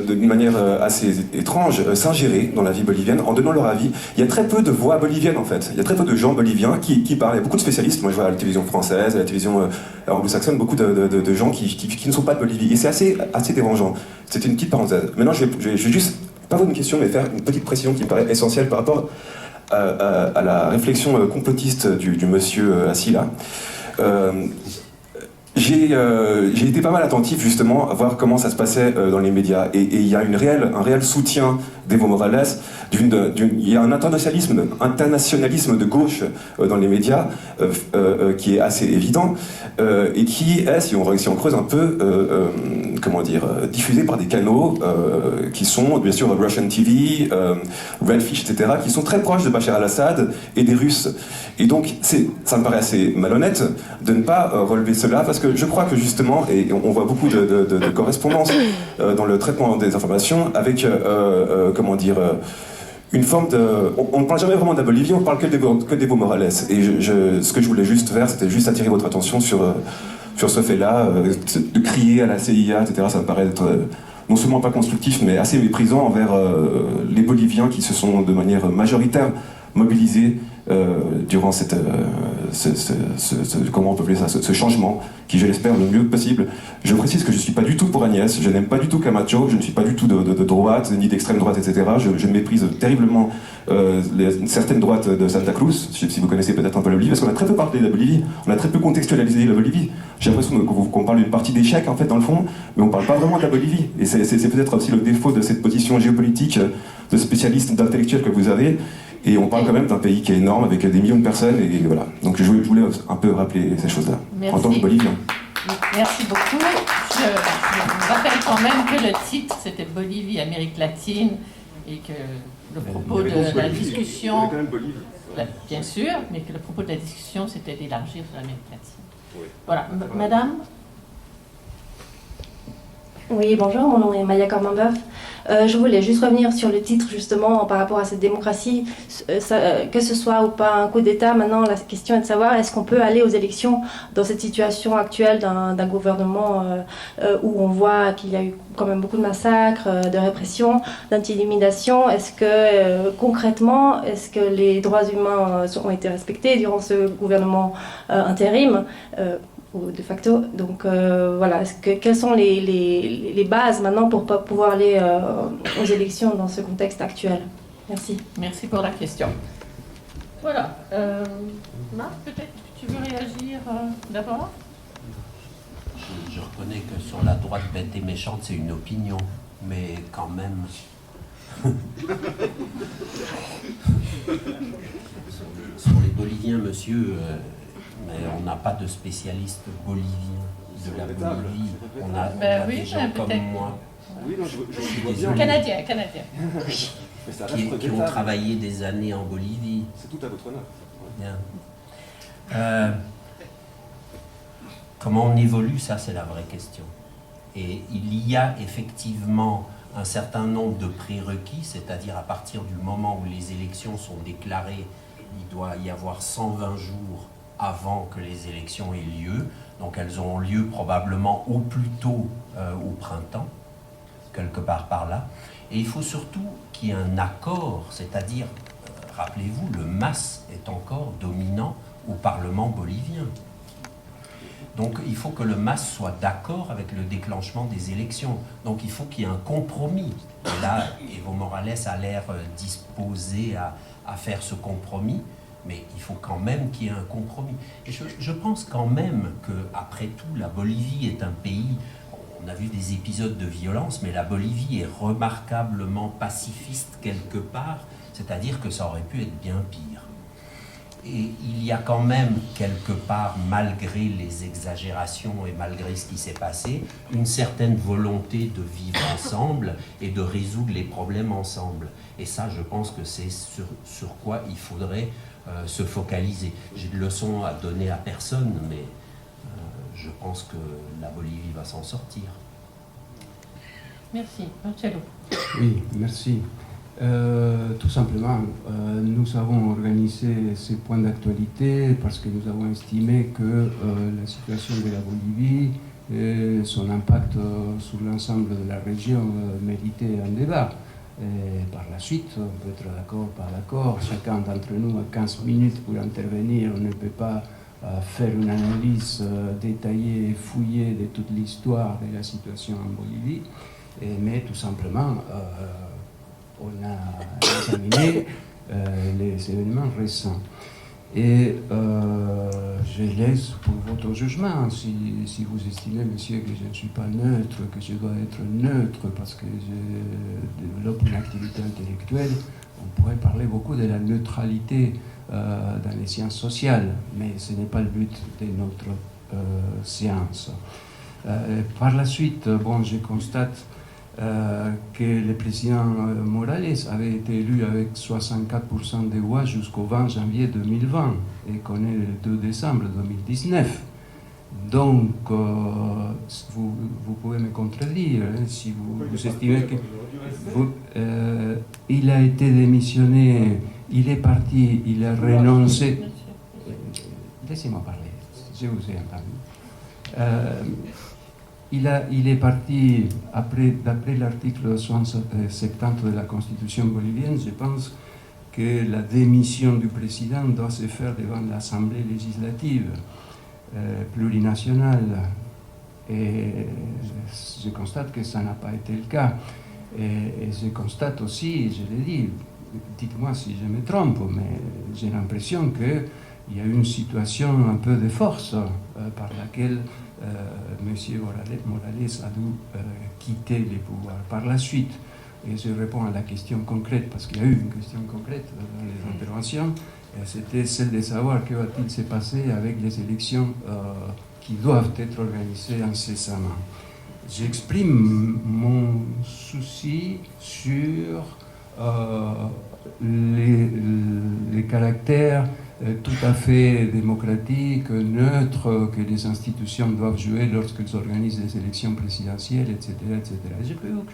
d'une manière assez étrange s'ingérer dans la vie bolivienne en donnant leur avis. Il y a très peu de voix boliviennes en fait, il y a très peu de gens boliviens qui parlent. Il y a beaucoup de spécialistes, moi je vois à la télévision française, à la télévision anglo-saxonne, beaucoup de gens qui ne sont pas de Bolivie. Et c'est assez dérangeant. C'était une petite parenthèse. Maintenant je vais juste, pas vous une question, mais faire une petite précision qui me paraît essentielle par rapport à la réflexion complotiste du monsieur assis là. J'ai été pas mal attentif justement à voir comment ça se passait dans les médias. Et il y a un réel soutien d'Evo Morales. Il y a un internationalisme de gauche dans les médias qui est assez évident et qui est, si on creuse un peu, diffusé par des canaux qui sont bien sûr Russian TV, Redfish, etc., qui sont très proches de Bachar al-Assad et des Russes. Et donc ça me paraît assez malhonnête de ne pas relever cela, parce que je crois que justement, et on voit beaucoup de correspondances dans le traitement des informations avec, une forme de... On ne parle jamais vraiment de la Bolivie, on ne parle que d'Evo Morales. Et ce que je voulais juste faire, c'était juste attirer votre attention sur ce fait-là, de crier à la CIA, etc. Ça me paraît être non seulement pas constructif, mais assez méprisant envers les Boliviens qui se sont de manière majoritaire mobilisés durant ce changement, qui je l'espère le mieux possible. Je précise que je ne suis pas du tout pour Agnès, je n'aime pas du tout Camacho, je ne suis pas du tout de droite, ni d'extrême droite, etc. Je méprise terriblement certaines droites de Santa Cruz, si vous connaissez peut-être un peu la Bolivie, parce qu'on a très peu parlé de la Bolivie, on a très peu contextualisé la Bolivie. J'ai l'impression qu'on parle d'une partie d'échec, en fait, dans le fond, mais on ne parle pas vraiment de la Bolivie. Et c'est peut-être aussi le défaut de cette position géopolitique de spécialiste, d'intellectuel que vous avez. Et on parle quand même d'un pays qui est énorme, avec des millions de personnes, et voilà. Donc je voulais un peu rappeler ces choses-là, en tant que Bolivien. Merci beaucoup. Je rappelle quand même que le titre, c'était Bolivie, Amérique latine, et que le propos de la discussion... Il y avait quand même Bolivie. Bien sûr, mais que le propos de la discussion, c'était d'élargir sur l'Amérique latine. Oui. Voilà. Madame? Oui, bonjour, mon nom est Maya Cormanbeuf. Je voulais juste revenir sur le titre, justement, par rapport à cette démocratie. Que ce soit ou pas un coup d'État, maintenant, la question est de savoir est-ce qu'on peut aller aux élections dans cette situation actuelle d'un gouvernement où on voit qu'il y a eu quand même beaucoup de massacres, de répression, d'intimidation. Est-ce que, concrètement, est-ce que les droits humains ont été respectés durant ce gouvernement intérim ou de facto. Donc voilà, quelles sont les bases maintenant pour pouvoir aller aux élections dans ce contexte actuel? Merci. Merci pour la question. Voilà. Marc, peut-être que tu veux réagir d'abord? Je reconnais que sur la droite bête et méchante, c'est une opinion, mais quand même... sur les Boliviens, monsieur... mais on n'a pas de spécialiste bolivien de la Bolivie. On a des gens comme moi. Oui, non, Canadien. Qui ont travaillé des années en Bolivie. C'est tout à votre honneur. Bien. Comment on évolue, ça c'est la vraie question. Et il y a effectivement un certain nombre de prérequis, c'est-à-dire à partir du moment où les élections sont déclarées, il doit y avoir 120 jours avant que les élections aient lieu. Donc elles auront lieu probablement au plus tôt au printemps, quelque part par là. Et il faut surtout qu'il y ait un accord, c'est-à-dire, rappelez-vous, le MAS est encore dominant au Parlement bolivien. Donc il faut que le MAS soit d'accord avec le déclenchement des élections. Donc il faut qu'il y ait un compromis. Et là, Evo Morales a l'air disposé à faire ce compromis. Mais il faut quand même qu'il y ait un compromis. Et je pense quand même qu'après tout, la Bolivie est un pays... On a vu des épisodes de violence, mais la Bolivie est remarquablement pacifiste quelque part, c'est-à-dire que ça aurait pu être bien pire. Et il y a quand même quelque part, malgré les exagérations et malgré ce qui s'est passé, une certaine volonté de vivre ensemble et de résoudre les problèmes ensemble. Et ça, je pense que c'est sur quoi il faudrait se focaliser. J'ai de leçons à donner à personne, mais je pense que la Bolivie va s'en sortir. Merci. Marcello. Oui, merci. Tout simplement, nous avons organisé ces points d'actualité parce que nous avons estimé que la situation de la Bolivie et son impact sur l'ensemble de la région méritait un débat. Et par la suite, on peut être d'accord, pas d'accord. Chacun d'entre nous a 15 minutes pour intervenir. On ne peut pas faire une analyse détaillée et fouillée de toute l'histoire de la situation en Bolivie. Mais tout simplement, on a examiné les événements récents. Et je laisse pour votre jugement. Si vous estimez, monsieur, que je ne suis pas neutre, que je dois être neutre parce que je développe une activité intellectuelle, on pourrait parler beaucoup de la neutralité dans les sciences sociales, mais ce n'est pas le but de notre séance. Par la suite, je constate que le président Morales avait été élu avec 64% des voix jusqu'au 20 janvier 2020 et qu'on est le 2 décembre 2019. Donc, vous pouvez me contredire si vous estimez que il a été démissionné, il est parti, il a renoncé. Laissez-moi parler, je vous ai entendu. Il est parti, d'après l'article 70 de la Constitution bolivienne, je pense que la démission du président doit se faire devant l'Assemblée législative plurinationale. Et je constate que ça n'a pas été le cas. Et je constate aussi, je l'ai dit, dites-moi si je me trompe, mais j'ai l'impression qu'il y a une situation un peu de force par laquelle M. Morales a dû quitter les pouvoirs. Par la suite, et je réponds à la question concrète, parce qu'il y a eu une question concrète dans les interventions, c'était celle de savoir que va-t-il se passer avec les élections qui doivent être organisées incessamment. J'exprime mon souci sur les caractères tout à fait démocratiques, neutres que les institutions doivent jouer lorsqu'elles organisent des élections présidentielles, etc. etc. Je peux vous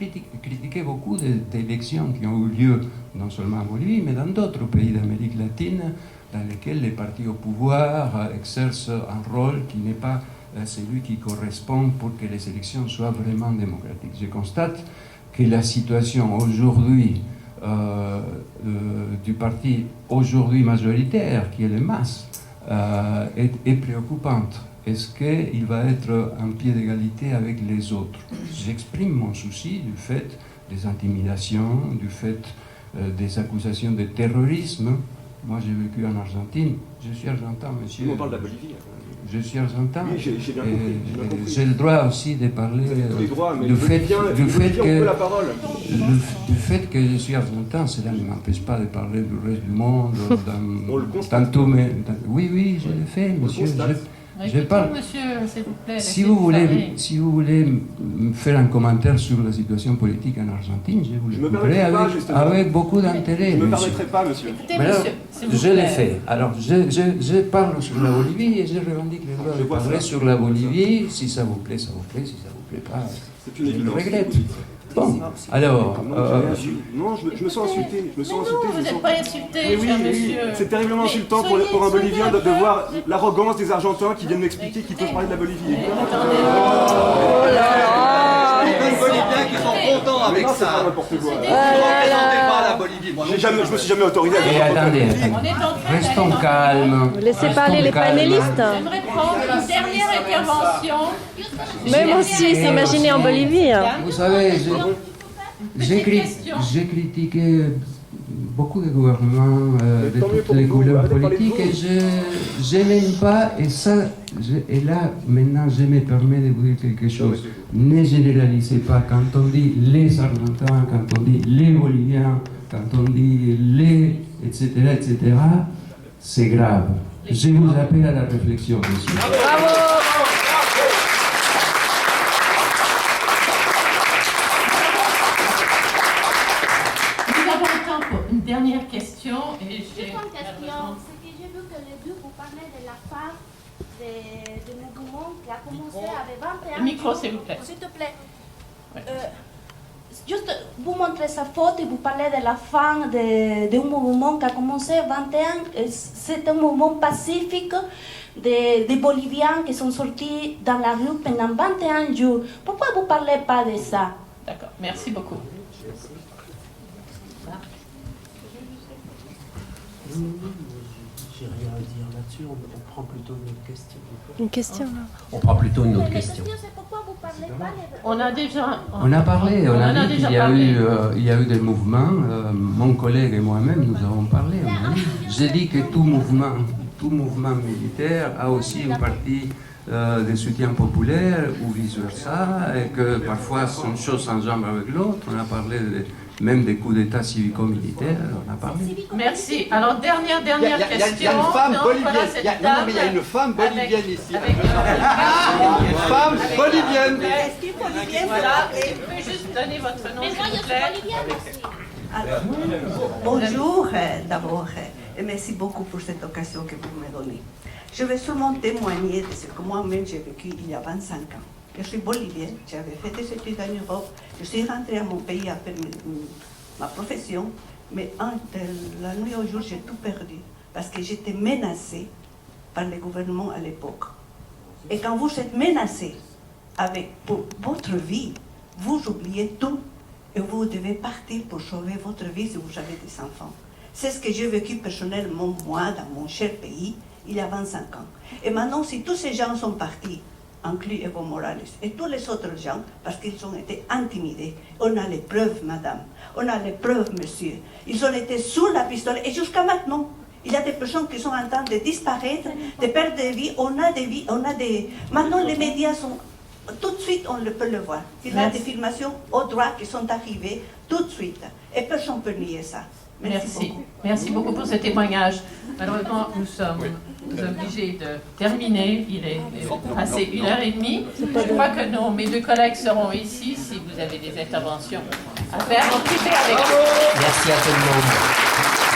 critiquer beaucoup d'élections qui ont eu lieu non seulement en Bolivie, mais dans d'autres pays d'Amérique latine, dans lesquels les partis au pouvoir exercent un rôle qui n'est pas celui qui correspond pour que les élections soient vraiment démocratiques. Je constate que la situation aujourd'hui du parti aujourd'hui majoritaire, qui est le MAS, est préoccupante. Est-ce qu'il va être en pied d'égalité avec les autres? J'exprime mon souci du fait des intimidations, du fait des accusations de terrorisme. Moi, j'ai vécu en Argentine. Je suis argentin, monsieur. On parle de la Bolivie. Je suis argentin. Oui, j'ai bien compris. J'ai le droit aussi de parler du fait que je suis argentin. Cela ne m'empêche pas de parler du reste du monde. Oui, je l'ai fait, monsieur. Je parle. Monsieur, s'il vous plaît, si vous voulez me faire un commentaire sur la situation politique en Argentine, je vous le ferai avec beaucoup d'intérêt. Je ne me permettrai pas, monsieur. Écoutez, monsieur, je l'ai fait. Alors, je parle sur la Bolivie et je revendique le droit de parler sur la Bolivie. Si ça vous plaît, ça vous plaît. Si ça vous plaît pas, c'est une évidence. Je regrette. Bon, alors... Non, je me sens insulté. Vous n'êtes pas insulté, cher monsieur. C'est terriblement insultant pour un Bolivien de voir l'arrogance des Argentins qui viennent m'expliquer qu'ils peuvent parler de la Bolivie. Oh là là! Il y a des Boliviens qui sont contents avec ça. Vous ne représentez pas la Bolivie. Je me suis jamais autorisé à dire. Attendez, restons calmes. Vous laissez parler les panélistes. J'aimerais prendre une dernière intervention. Même aussi s'imaginer en Bolivie. Vous savez, j'ai critiqué beaucoup de gouvernements de toutes les couleurs politiques et je n'aime pas, et là maintenant je me permets de vous dire quelque chose. Ne généralisez pas quand on dit les Argentins, quand on dit les Boliviens, quand on dit les, etc., c'est grave. Je vous appelle à la réflexion, monsieur. Bravo! Une dernière question. Et juste une question, c'est que j'ai vu que les deux vous parlez de la fin du mouvement qui a commencé avec 21 ans. Le micro, s'il vous plaît. S'il te plaît. Juste, vous montrez sa photo et vous parlez de la fin d'un mouvement qui a commencé 21. C'est un mouvement pacifique des Boliviens qui sont sortis dans la rue pendant 21 jours. Pourquoi vous ne parlez pas de ça? D'accord, merci beaucoup. J'ai rien à dire là-dessus, on prend plutôt une autre question. Une question là. On prend plutôt une autre question. On a déjà... On a parlé, on a dit qu'il y a eu des mouvements, mon collègue et moi-même nous avons parlé. J'ai dit que tout mouvement tout mouvement militaire a aussi une partie de soutien populaire ou vice-versa, et que parfois une chose s'enjambe avec l'autre. On a parlé même des coups d'État civico-militaires, on a parlé. Merci. Alors, dernière question. Il y a une femme bolivienne. Voilà, Il y a une femme bolivienne ici. Avec, une femme bolivienne. Voilà, et vous pouvez juste donner votre nom, s'il vous plaît. Alors, bonjour d'abord, et merci beaucoup pour cette occasion que vous me donnez. Je vais seulement témoigner de ce que moi-même j'ai vécu il y a 25 ans. Je suis bolivienne, j'avais fait des études en Europe, je suis rentrée à mon pays à faire ma profession, mais de la nuit au jour, j'ai tout perdu parce que j'étais menacée par le gouvernement à l'époque. Et quand vous êtes menacé pour votre vie, vous oubliez tout et vous devez partir pour sauver votre vie si vous avez des enfants. C'est ce que j'ai vécu personnellement, moi, dans mon cher pays, il y a 25 ans. Et maintenant, si tous ces gens sont partis, inclus Evo Morales et tous les autres gens, parce qu'ils ont été intimidés, on a les preuves, madame, on a les preuves, monsieur. Ils ont été sous la pistolet, et jusqu'à maintenant, il y a des personnes qui sont en train de disparaître, de perdre des vies, on a des vies, on a des... Maintenant, les médias sont... Tout de suite, on peut le voir. Il y a des filmations au droit qui sont arrivées tout de suite. Et personne ne peut nier ça. Merci. Merci beaucoup pour ce témoignage. Malheureusement, nous sommes obligés de terminer. Il est passé 1h30. Je crois que mes deux collègues seront ici si vous avez des interventions à faire. Occupez avec eux. Merci à tout le monde.